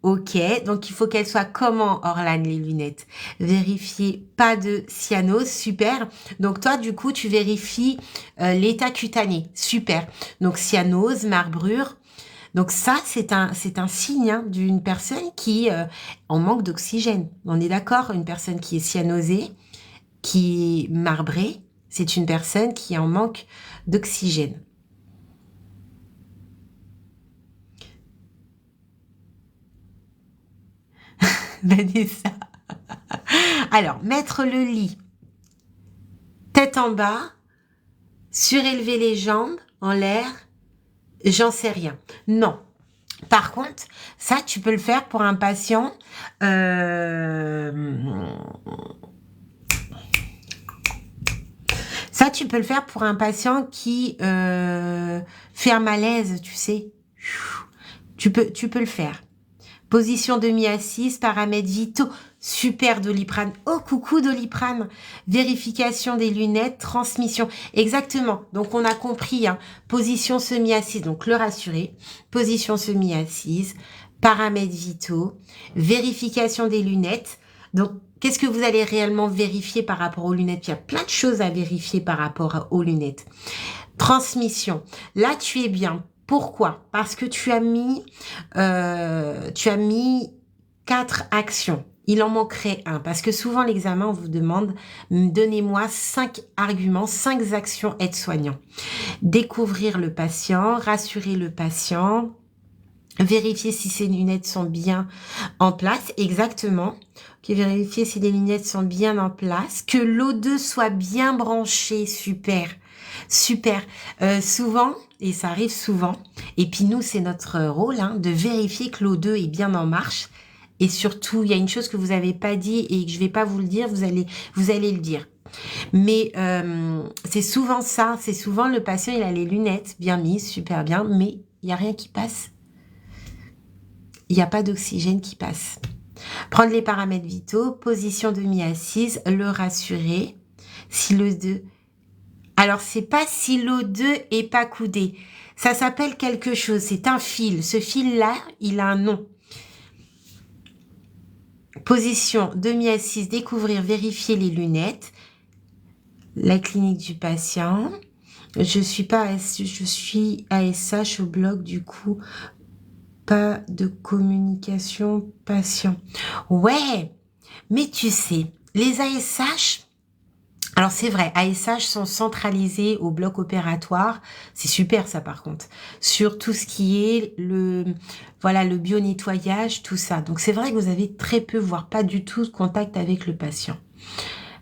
Ok, donc il faut qu'elles soient comment, Orlan, les lunettes? Vérifier, pas de cyanose, super. Donc toi, du coup, tu vérifies l'état cutané, super. Donc cyanose, marbrure. Donc ça, c'est un signe hein, d'une personne qui en manque d'oxygène. On est d'accord? Une personne qui est cyanosée, qui est marbrée, c'est une personne qui est en manque d'oxygène. Vanessa. Alors, mettre le lit tête en bas, surélever les jambes en l'air, j'en sais rien. Non. Par contre, ça, tu peux le faire pour un patient. Ça, tu peux le faire pour un patient qui fait un malaise, tu sais. Tu peux le faire. Position demi-assise, paramètres vitaux. Super Doliprane. Oh, coucou Doliprane. Vérification des lunettes, transmission. Exactement. Donc, on a compris. Hein. Position semi-assise, donc le rassurer. Position semi-assise, paramètres vitaux, vérification des lunettes. Donc, qu'est-ce que vous allez réellement vérifier par rapport aux lunettes? Il y a plein de choses à vérifier par rapport aux lunettes. Transmission. Là, tu es bien. Pourquoi? Parce que tu as mis 4 actions. Il en manquerait un. Parce que souvent, l'examen, on vous demande, donnez-moi 5 arguments, 5 actions aide-soignant. Découvrir le patient, rassurer le patient, vérifier si ses lunettes sont bien en place. Exactement. Okay, vérifier si les lunettes sont bien en place. Que l'O2 soit bien branché. Super. Super. Souvent, et ça arrive souvent, et puis nous, c'est notre rôle hein, de vérifier que l'O2 est bien en marche. Et surtout, il y a une chose que vous n'avez pas dit et que je vais pas vous le dire, vous allez le dire. Mais c'est souvent ça, c'est souvent le patient, il a les lunettes bien mises, super bien, mais il n'y a rien qui passe. Il n'y a pas d'oxygène qui passe. Prendre les paramètres vitaux, position demi-assise, le rassurer. Si le 2... Alors, c'est pas si l'O2 est pas coudé. Ça s'appelle quelque chose, c'est un fil. Ce fil-là, il a un nom. Position demi-assise, découvrir, vérifier les lunettes. La clinique du patient. Je suis ASH au bloc, du coup, pas de communication patient. Ouais, mais tu sais, les ASH, alors c'est vrai, ASH sont centralisés au bloc opératoire, c'est super ça par contre, sur tout ce qui est le bio-nettoyage, tout ça. Donc c'est vrai que vous avez très peu, voire pas du tout de contact avec le patient.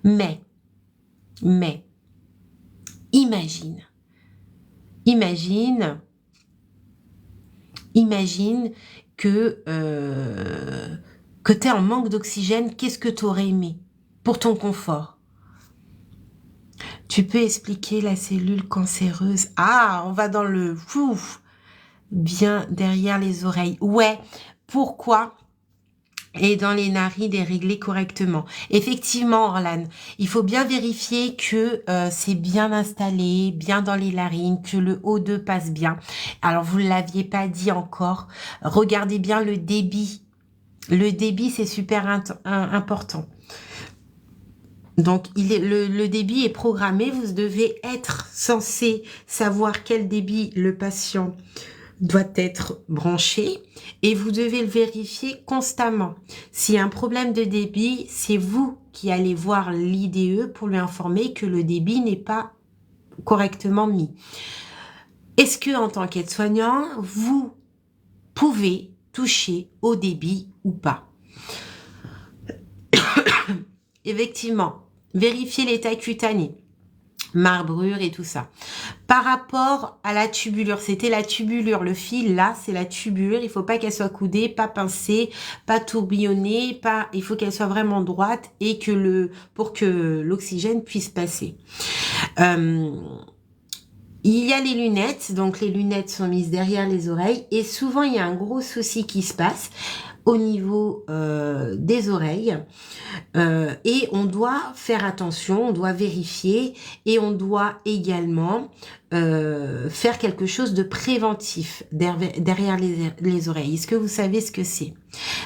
Mais, imagine que tu es en manque d'oxygène, qu'est-ce que tu aurais aimé pour ton confort? Tu peux expliquer la cellule cancéreuse. Ah, on va dans le bien derrière les oreilles. Ouais, pourquoi? Et dans les narines et régler correctement. Effectivement, Orlan, il faut bien vérifier que c'est bien installé, bien dans les narines, que le O2 passe bien. Alors, vous ne l'aviez pas dit encore. Regardez bien le débit. Le débit, c'est super important. Donc, le débit est programmé. Vous devez être censé savoir quel débit le patient doit être branché et vous devez le vérifier constamment. S'il y a un problème de débit, c'est vous qui allez voir l'IDE pour lui informer que le débit n'est pas correctement mis. Est-ce que, en tant qu'aide-soignant, vous pouvez toucher au débit ou pas? Effectivement, vérifier l'état cutané, marbrure et tout ça. Par rapport à la tubulure, c'était la tubulure, le fil là, c'est la tubulure, il faut pas qu'elle soit coudée, pas pincée, pas tourbillonnée, il faut qu'elle soit vraiment droite et pour que l'oxygène puisse passer. Il y a les lunettes, donc les lunettes sont mises derrière les oreilles et souvent il y a un gros souci qui se passe au niveau des oreilles et on doit faire attention, on doit vérifier et on doit également faire quelque chose de préventif derrière les oreilles. Est-ce que vous savez ce que c'est?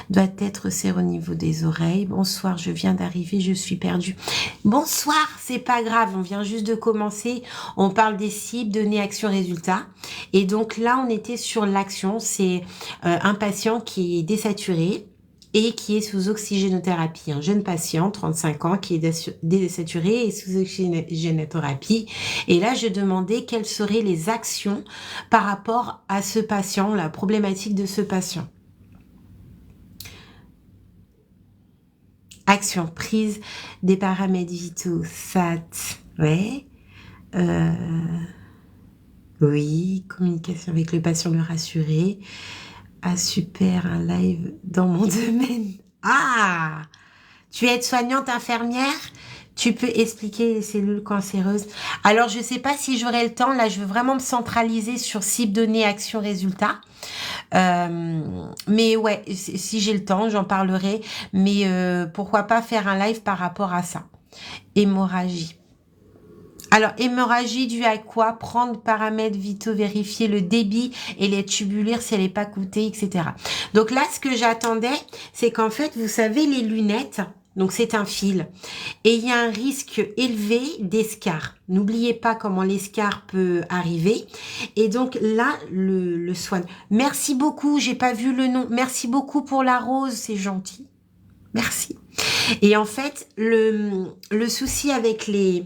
Doit être serré au niveau des oreilles. Bonsoir, je viens d'arriver, je suis perdue. Bonsoir, c'est pas grave, on vient juste de commencer. On parle des cibles, données, action, résultat. Et donc là, on était sur l'action. C'est un patient qui est désaturé et qui est sous oxygénothérapie. Un jeune patient, 35 ans, qui est désaturé et sous oxygénothérapie. Et là, je demandais quelles seraient les actions par rapport à ce patient, la problématique de ce patient. Action, prise des paramètres vitaux, SAT, ouais. Oui, communication avec le patient, le rassurer. Ah super, un live dans mon domaine. Ah, tu es aide-soignante infirmière? Tu peux expliquer les cellules cancéreuses? Alors, je ne sais pas si j'aurai le temps. Là, je veux vraiment me centraliser sur cible, données, action, résultat. Mais ouais, si j'ai le temps, j'en parlerai. Mais pourquoi pas faire un live par rapport à ça? Hémorragie. Alors, hémorragie due à quoi? Prendre paramètres vitaux, vérifier le débit et les tubulaires si elle n'est pas coûtée, etc. Donc là, ce que j'attendais, c'est qu'en fait, vous savez, les lunettes, donc c'est un fil, et il y a un risque élevé d'escarre. N'oubliez pas comment l'escarre peut arriver. Et donc là, le soin. Merci beaucoup, j'ai pas vu le nom. Merci beaucoup pour la rose, c'est gentil. Merci. Et en fait, le souci avec les...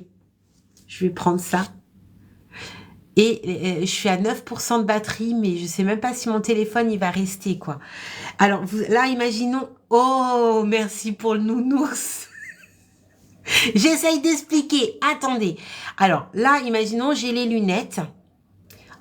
Je vais prendre ça. Et je suis à 9% de batterie, mais je sais même pas si mon téléphone, il va rester, quoi. Alors, là, imaginons... Oh, merci pour le nounours. J'essaye d'expliquer. Attendez. Alors, là, imaginons, j'ai les lunettes.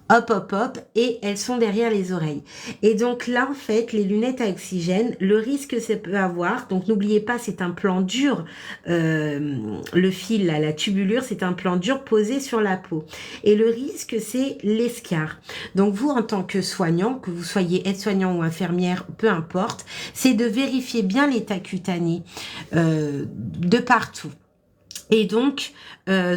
Hop, hop, hop, et elles sont derrière les oreilles. Et donc là, en fait, les lunettes à oxygène, le risque que ça peut avoir, donc n'oubliez pas, c'est un plan dur, le fil, là, la tubulure, c'est un plan dur posé sur la peau. Et le risque, c'est l'escarre. Donc vous, en tant que soignant, que vous soyez aide-soignant ou infirmière, peu importe, c'est de vérifier bien l'état cutané de partout. Et donc,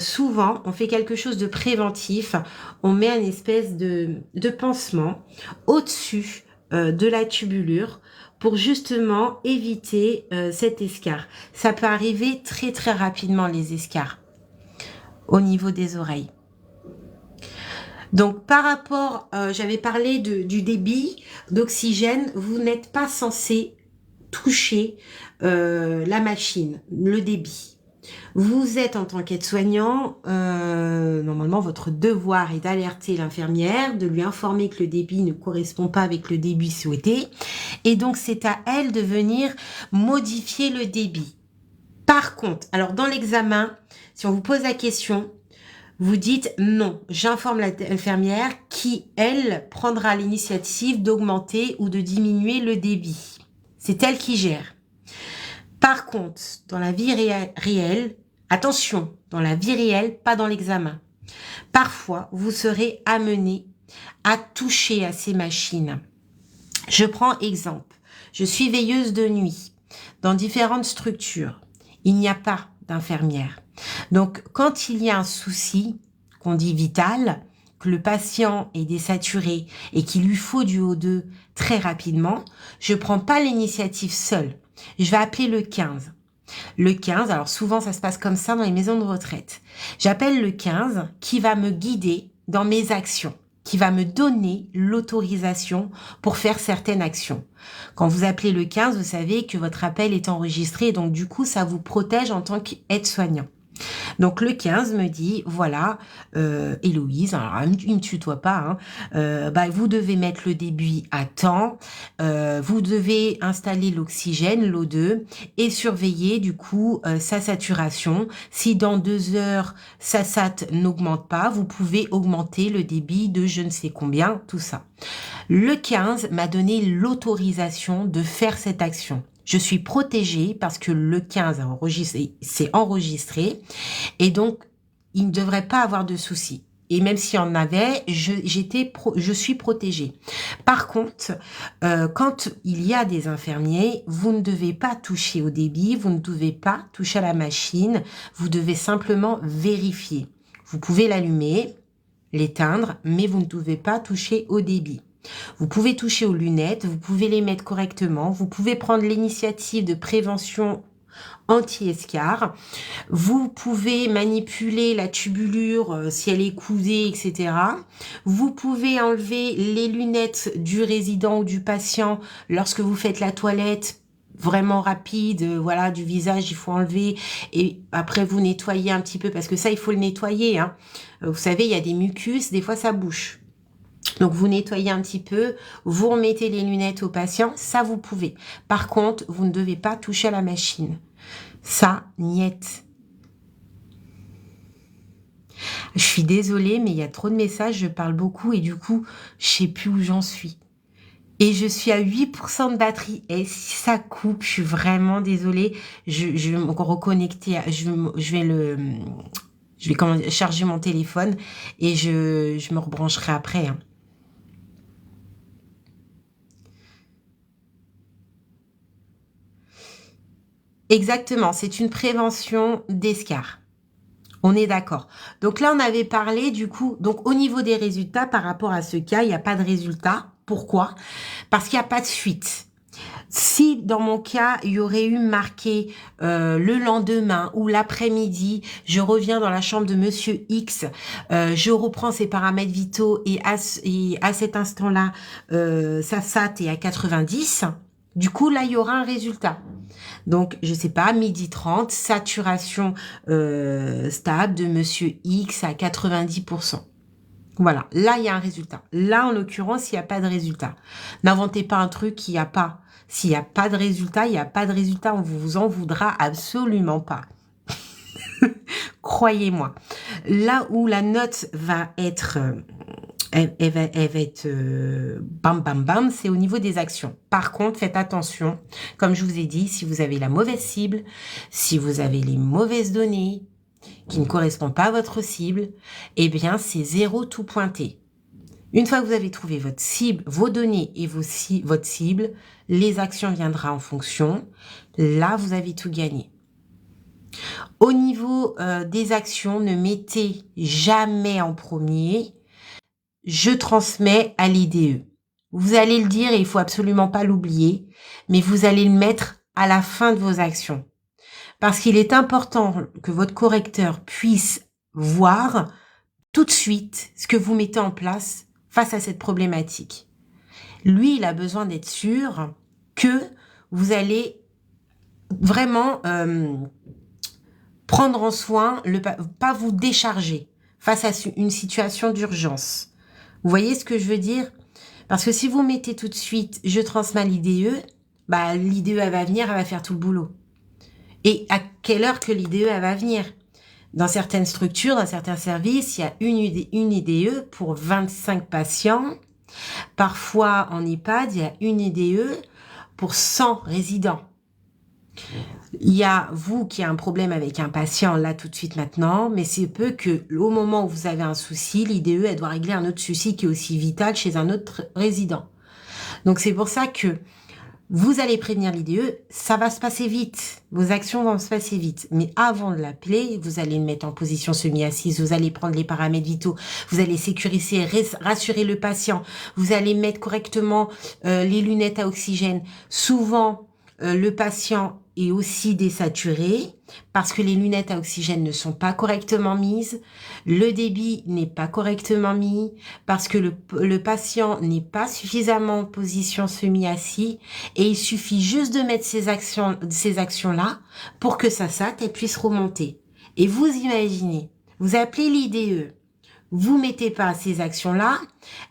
souvent, on fait quelque chose de préventif. On met un espèce de pansement au-dessus de la tubulure pour justement éviter cet escarre. Ça peut arriver très très rapidement, les escarres, au niveau des oreilles. Donc, par rapport, j'avais parlé du débit d'oxygène, vous n'êtes pas censé toucher la machine, le débit. Vous êtes en tant qu'aide-soignant, normalement votre devoir est d'alerter l'infirmière, de lui informer que le débit ne correspond pas avec le débit souhaité, et donc c'est à elle de venir modifier le débit. Par contre, alors dans l'examen, si on vous pose la question, vous dites non, j'informe l'infirmière qui, elle, prendra l'initiative d'augmenter ou de diminuer le débit. C'est elle qui gère. Par contre, dans la vie réelle, attention, dans la vie réelle, pas dans l'examen. Parfois, vous serez amené à toucher à ces machines. Je prends exemple. Je suis veilleuse de nuit dans différentes structures. Il n'y a pas d'infirmière. Donc, quand il y a un souci, qu'on dit vital, que le patient est désaturé et qu'il lui faut du O2 très rapidement, je ne prends pas l'initiative seule. Je vais appeler le 15. Le 15, alors souvent ça se passe comme ça dans les maisons de retraite. J'appelle le 15 qui va me guider dans mes actions, qui va me donner l'autorisation pour faire certaines actions. Quand vous appelez le 15, vous savez que votre appel est enregistré, donc du coup ça vous protège en tant qu'aide-soignant. Donc le 15 me dit, voilà, Héloïse, alors il me tutoie pas, vous devez mettre le débit à temps, vous devez installer l'oxygène, l'O2, et surveiller du coup sa saturation. Si dans 2 heures, sa SAT n'augmente pas, vous pouvez augmenter le débit de je ne sais combien, tout ça. Le 15 m'a donné l'autorisation de faire cette action. Je suis protégée parce que le 15 c'est enregistré et donc il ne devrait pas avoir de soucis. Et même s'il y en avait, je suis protégée. Par contre, quand il y a des infirmiers, vous ne devez pas toucher au débit, vous ne devez pas toucher à la machine, vous devez simplement vérifier. Vous pouvez l'allumer, l'éteindre, mais vous ne pouvez pas toucher au débit. Vous pouvez toucher aux lunettes, vous pouvez les mettre correctement, vous pouvez prendre l'initiative de prévention anti-escar, vous pouvez manipuler la tubulure si elle est cousée, etc. Vous pouvez enlever les lunettes du résident ou du patient lorsque vous faites la toilette vraiment rapide, voilà, du visage, il faut enlever et après vous nettoyez un petit peu parce que ça, il faut le nettoyer, hein. Vous savez, il y a des mucus, des fois ça bouche. Donc, vous nettoyez un petit peu, vous remettez les lunettes au patient, ça vous pouvez. Par contre, vous ne devez pas toucher à la machine. Ça, niette. Je suis désolée, mais il y a trop de messages, je parle beaucoup et du coup, je sais plus où j'en suis. Et je suis à 8% de batterie. Et si ça coupe, je suis vraiment désolée. Je vais me reconnecter, je vais charger mon téléphone et je me rebrancherai après, hein. Exactement, c'est une prévention d'escar. On est d'accord. Donc là, on avait parlé du coup, donc au niveau des résultats, par rapport à ce cas, il n'y a pas de résultat. Pourquoi? Parce qu'il n'y a pas de suite. Si dans mon cas, il y aurait eu marqué le lendemain ou l'après-midi, je reviens dans la chambre de Monsieur X, je reprends ses paramètres vitaux et à cet instant-là, sa SAT est à 90, du coup là, il y aura un résultat. Donc, je sais pas, 12h30, saturation stable de Monsieur X à 90%. Voilà, là, il y a un résultat. Là, en l'occurrence, il n'y a pas de résultat. N'inventez pas un truc qu'il n'y a pas. S'il n'y a pas de résultat, il n'y a pas de résultat. On vous en voudra absolument pas. Croyez-moi. Là où la note va être... elle va être bam bam bam, c'est au niveau des actions. Par contre, faites attention, comme je vous ai dit, si vous avez la mauvaise cible, si vous avez les mauvaises données qui ne correspondent pas à votre cible, eh bien c'est zéro tout pointé. Une fois que vous avez trouvé votre cible, vos données et votre cible, les actions viendront en fonction. Là, vous avez tout gagné. Au niveau des actions, ne mettez jamais en premier je transmets à l'IDE. Vous allez le dire et il faut absolument pas l'oublier, mais vous allez le mettre à la fin de vos actions. Parce qu'il est important que votre correcteur puisse voir tout de suite ce que vous mettez en place face à cette problématique. Lui, il a besoin d'être sûr que vous allez vraiment prendre en soin, pas vous décharger face à une situation d'urgence. Vous voyez ce que je veux dire? Parce que si vous mettez tout de suite, je transmets l'IDE, bah, l'IDE, elle va venir, elle va faire tout le boulot. Et à quelle heure que l'IDE, elle va venir? Dans certaines structures, dans certains services, il y a une IDE pour 25 patients. Parfois, en EHPAD, il y a une IDE pour 100 résidents. Il y a vous qui a un problème avec un patient là tout de suite maintenant, mais c'est peu que au moment où vous avez un souci, l'IDE elle doit régler un autre souci qui est aussi vital chez un autre résident. Donc c'est pour ça que vous allez prévenir l'IDE, ça va se passer vite, vos actions vont se passer vite. Mais avant de l'appeler, vous allez le mettre en position semi-assise, vous allez prendre les paramètres vitaux, vous allez sécuriser, rassurer le patient, vous allez mettre correctement les lunettes à oxygène. Souvent, le patient est aussi désaturé parce que les lunettes à oxygène ne sont pas correctement mises, le débit n'est pas correctement mis, parce que le patient n'est pas suffisamment en position semi-assis et il suffit juste de mettre ces actions-là pour que sa SAT elle puisse remonter. Et vous imaginez, vous appelez l'IDE, vous mettez pas ces actions-là,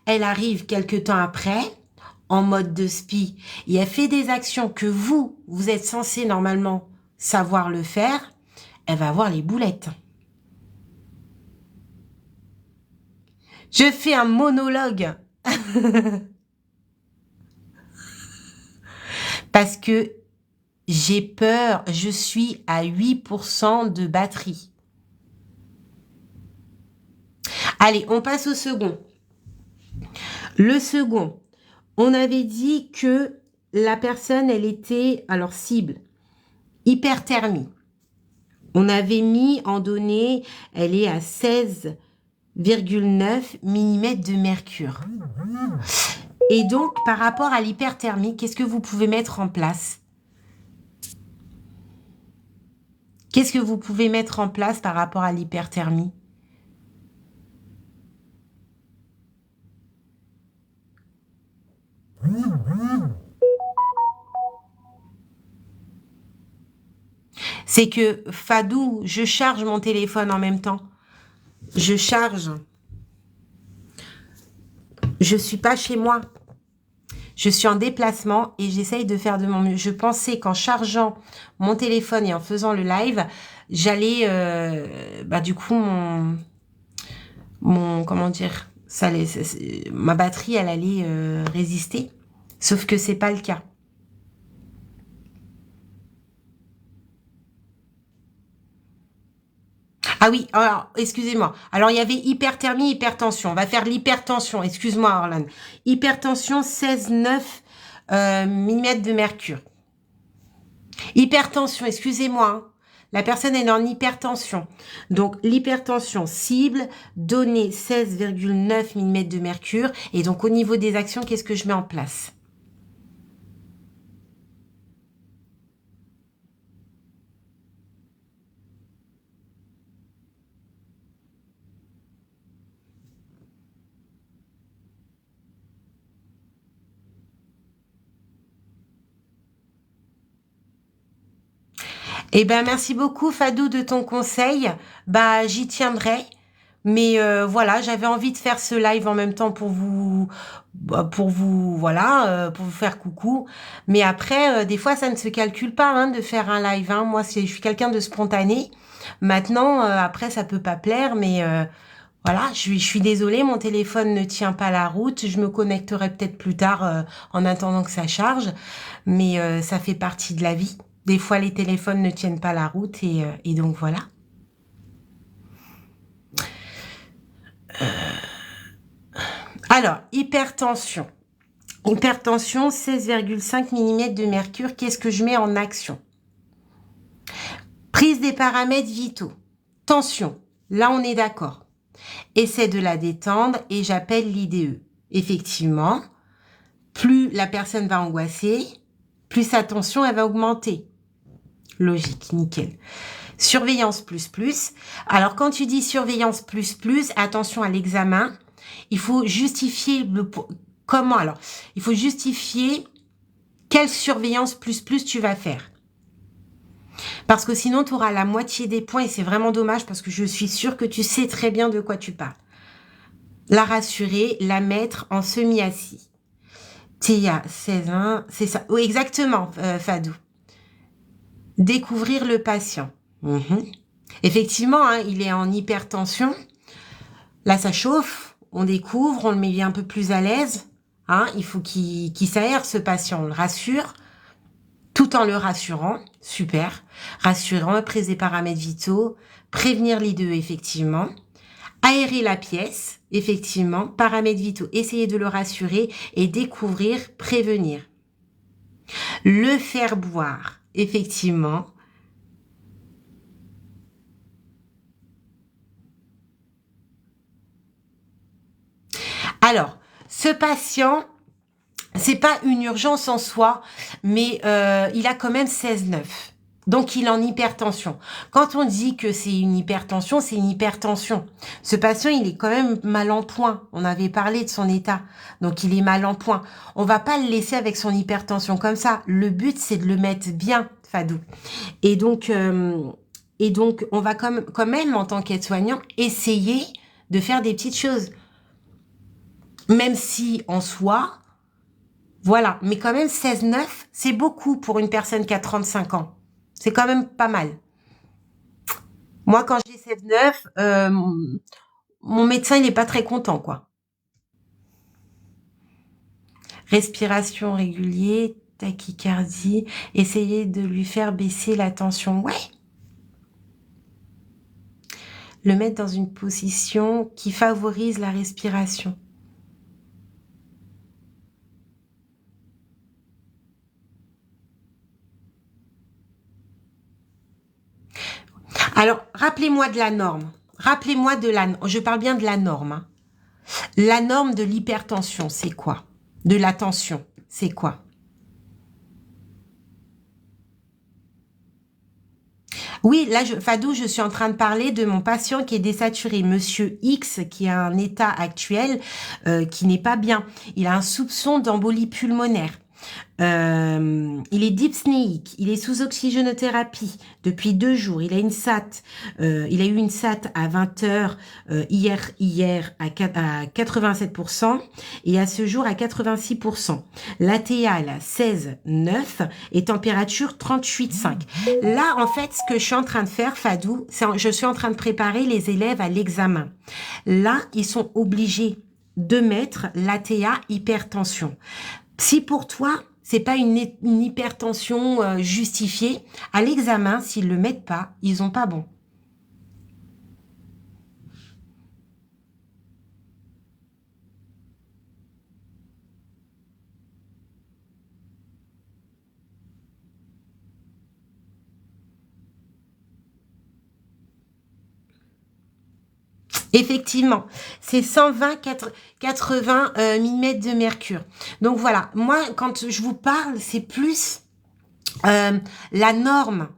elle arrive quelque temps après, en mode de SPI, et elle fait des actions que vous êtes censé normalement savoir le faire, elle va avoir les boulettes. Je fais un monologue. Parce que j'ai peur, je suis à 8% de batterie. Allez, on passe au second. Le second, on avait dit que la personne, elle était, alors cible, hyperthermie. On avait mis en données, elle est à 16 16,9 mm de mercure. Et donc, par rapport à l'hyperthermie, qu'est-ce que vous pouvez mettre en place? Qu'est-ce que vous pouvez mettre en place par rapport à l'hyperthermie? C'est que, Fadou, je charge mon téléphone en même temps. Je charge. Je suis pas chez moi. Je suis en déplacement et j'essaye de faire de mon mieux. Je pensais qu'en chargeant mon téléphone et en faisant le live, j'allais, du coup, comment dire, ça allait, ma batterie, elle allait résister. Sauf que c'est pas le cas. Ah oui, alors, excusez-moi. Alors, il y avait hyperthermie, hypertension. On va faire l'hypertension. Excuse-moi, Orlan. Hypertension, 16,9 mm de mercure. Hypertension, excusez-moi. Hein. La personne est en hypertension. Donc, l'hypertension cible, donnée 16,9 mm de mercure. Et donc, au niveau des actions, qu'est-ce que je mets en place? Eh ben, merci beaucoup, Fadou, de ton conseil. Bah, j'y tiendrai. Mais voilà, j'avais envie de faire ce live en même temps pour vous, voilà, pour vous faire coucou. Mais après, des fois, ça ne se calcule pas hein, de faire un live. Hein. Moi, je suis quelqu'un de spontané. Maintenant, après, ça peut pas plaire, mais voilà, je suis désolée, mon téléphone ne tient pas la route. Je me connecterai peut-être plus tard en attendant que ça charge. Mais ça fait partie de la vie. Des fois, les téléphones ne tiennent pas la route et donc voilà. Alors, hypertension. Hypertension, 16,5 mm de mercure. Qu'est-ce que je mets en action? Prise des paramètres vitaux. Tension. Là, on est d'accord. Essaie de la détendre et j'appelle l'IDE. Effectivement, plus la personne va angoisser, plus sa tension, elle va augmenter. Logique, nickel. Surveillance plus plus. Alors, quand tu dis surveillance plus plus, attention à l'examen. Il faut justifier comment alors? Il faut justifier quelle surveillance plus plus tu vas faire. Parce que sinon, tu auras la moitié des points et c'est vraiment dommage parce que je suis sûre que tu sais très bien de quoi tu parles. La rassurer, la mettre en semi-assis. Théa, 16 ans, c'est ça. Oui, exactement, Fadou. Découvrir le patient. Effectivement, hein, il est en hypertension. Là, ça chauffe. On découvre, on le met un peu plus à l'aise. Hein, il faut qu'il s'aère, ce patient. On le rassure. Tout en le rassurant, super, rassurant, prise des paramètres vitaux, prévenir l'IDE, effectivement, aérer la pièce, effectivement, paramètres vitaux, essayer de le rassurer et découvrir, prévenir. Le faire boire, effectivement. Alors, ce patient, c'est pas une urgence en soi, mais il a quand même 16,9. Donc, il est en hypertension. Quand on dit que c'est une hypertension, c'est une hypertension. Ce patient, il est quand même mal en point. On avait parlé de son état. Donc, il est mal en point. On va pas le laisser avec son hypertension comme ça. Le but, c'est de le mettre bien, Fadou. Et donc, on va quand même, en tant qu'aide-soignant, essayer de faire des petites choses. Même si, en soi, voilà. Mais quand même, 16,9, c'est beaucoup pour une personne qui a 35 ans. C'est quand même pas mal. Moi, quand j'ai 16,9, mon médecin, il n'est pas très content, quoi. Respiration régulière, tachycardie, essayer de lui faire baisser la tension. Ouais. Le mettre dans une position qui favorise la respiration. Alors, rappelez-moi de la norme. rappelez-moi je parle bien de la norme. Hein. La norme de l'hypertension, c'est quoi? De la tension, c'est quoi? Oui, là, Fadou, je suis en train de parler de mon patient qui est désaturé, Monsieur X, qui a un état actuel qui n'est pas bien. Il a un soupçon d'embolie pulmonaire. Il est dyspnéique, il est sous oxygénothérapie depuis 2 jours. Il a une SAT, il a eu une SAT à 20 heures hier à 87% et à ce jour à 86%. L'ATA elle a 16,9 et température 38,5. Là, en fait, ce que je suis en train de faire, Fadou, c'est je suis en train de préparer les élèves à l'examen. Là, ils sont obligés de mettre l'ATA hypertension. Si pour toi, c'est pas une hypertension justifiée, à l'examen, s'ils le mettent pas, ils ont pas bon. Effectivement, c'est 120, 80 mm de mercure. Donc voilà, moi, quand je vous parle, c'est plus la norme.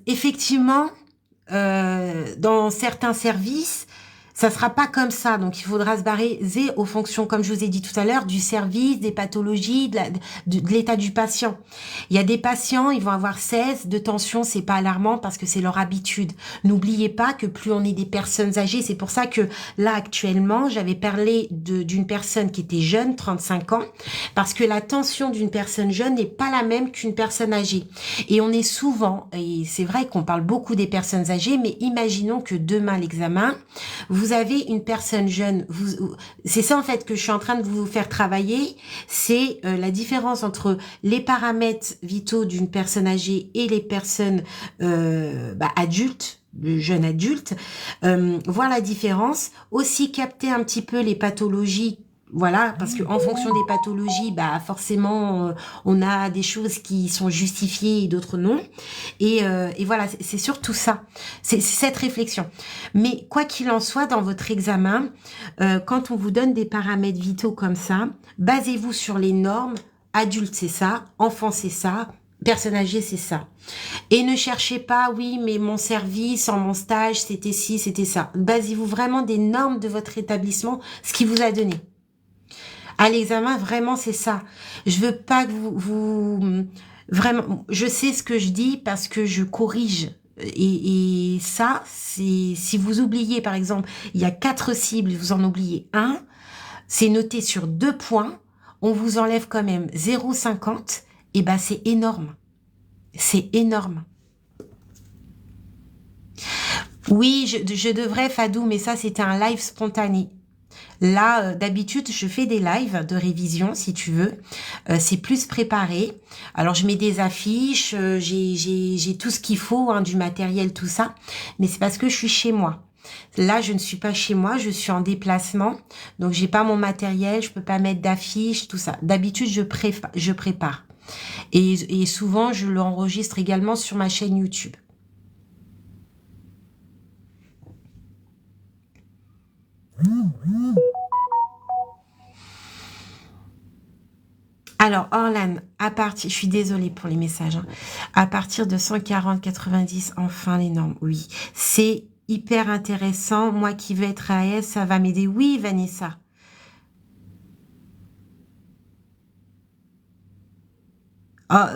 Effectivement, dans certains services, ça sera pas comme ça. Donc, il faudra se baser aux fonctions, comme je vous ai dit tout à l'heure, du service, des pathologies, de l'état du patient. Il y a des patients, ils vont avoir 16 de tension, c'est pas alarmant parce que c'est leur habitude. N'oubliez pas que plus on est des personnes âgées, c'est pour ça que là, actuellement, j'avais parlé d'une personne qui était jeune, 35 ans, parce que la tension d'une personne jeune n'est pas la même qu'une personne âgée. Et on est souvent, et c'est vrai qu'on parle beaucoup des personnes âgées, mais imaginons que demain, l'examen, vous avez une personne jeune, c'est ça en fait que je suis en train de vous faire travailler, c'est la différence entre les paramètres vitaux d'une personne âgée et les personnes adultes, le jeune adulte, voir la différence, aussi capter un petit peu les pathologies. Voilà, parce que en fonction des pathologies, forcément, on a des choses qui sont justifiées et d'autres non. Et voilà, c'est surtout ça, c'est cette réflexion. Mais quoi qu'il en soit, dans votre examen, quand on vous donne des paramètres vitaux comme ça, basez-vous sur les normes. Adulte, c'est ça. Enfant, c'est ça. Personne âgée, c'est ça. Et ne cherchez pas, oui, mais mon service, en mon stage, c'était ci, c'était ça. Basez-vous vraiment des normes de votre établissement, ce qui vous a donné. À l'examen, vraiment, c'est ça. Je veux pas que vraiment, je sais ce que je dis parce que je corrige. Et ça, c'est si vous oubliez, par exemple, il y a 4 cibles, vous en oubliez un, c'est noté sur 2 points, on vous enlève quand même 0,50, et c'est énorme. C'est énorme. Oui, je devrais, Fadou, mais ça, c'était un live spontané. Là, d'habitude, je fais des lives de révision, si tu veux. C'est plus préparé. Alors, je mets des affiches, j'ai tout ce qu'il faut, hein, du matériel, tout ça. Mais c'est parce que je suis chez moi. Là, je ne suis pas chez moi, je suis en déplacement. Donc, j'ai pas mon matériel, je peux pas mettre d'affiches, tout ça. D'habitude, je prépare. Et souvent, je l'enregistre également sur ma chaîne YouTube. Alors, Orlan, je suis désolée pour les messages, hein. À partir de 140, 90, enfin les normes, oui. C'est hyper intéressant. Moi qui veux être AS, ça va m'aider. Oui, Vanessa. Oh,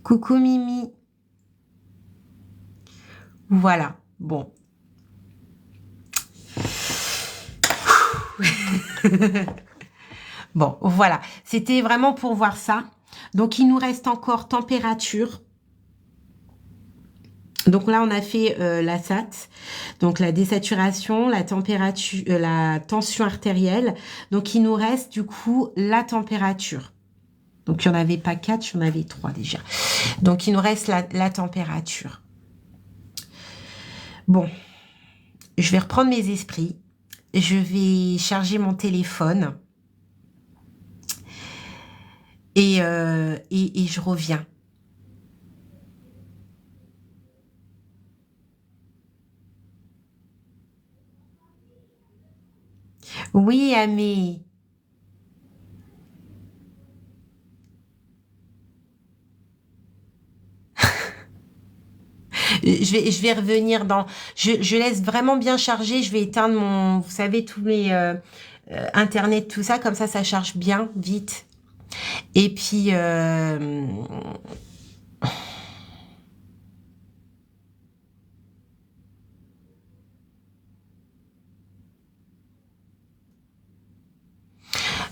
coucou Mimi. Voilà, bon. Bon, voilà. C'était vraiment pour voir ça. Donc, il nous reste encore température. Donc là, on a fait la SAT, donc la désaturation, la température, la tension artérielle. Donc, il nous reste du coup la température. Donc, il n'y en avait pas 4, il y en avait 3 déjà. Donc, il nous reste la température. Bon. Je vais reprendre mes esprits. Je vais charger mon téléphone. Et je reviens. Oui, Amé. Je vais revenir dans... Je laisse vraiment bien charger. Je vais éteindre mon... Vous savez, tous les... Internet, tout ça. Comme ça charge bien, vite. Et puis...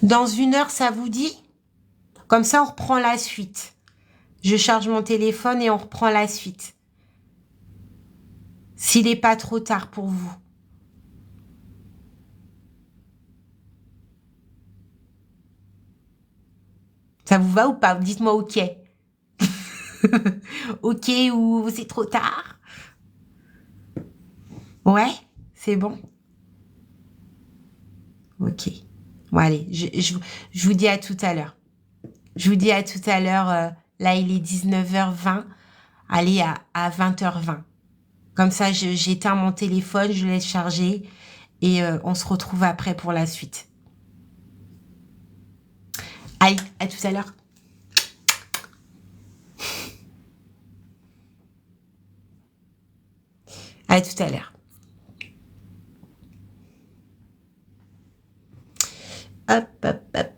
dans 1 heure, ça vous dit? Comme ça, on reprend la suite. Je charge mon téléphone et on reprend la suite. S'il n'est pas trop tard pour vous. Ça vous va ou pas? Dites-moi OK. OK ou c'est trop tard? Ouais, c'est bon. OK. Bon, allez, je vous dis à tout à l'heure. Je vous dis à tout à l'heure. Là, il est 19h20. Allez, à 20h20. Comme ça, j'éteins mon téléphone, je laisse charger et on se retrouve après pour la suite. Allez, à tout à l'heure. À tout à l'heure. Hop, hop, hop.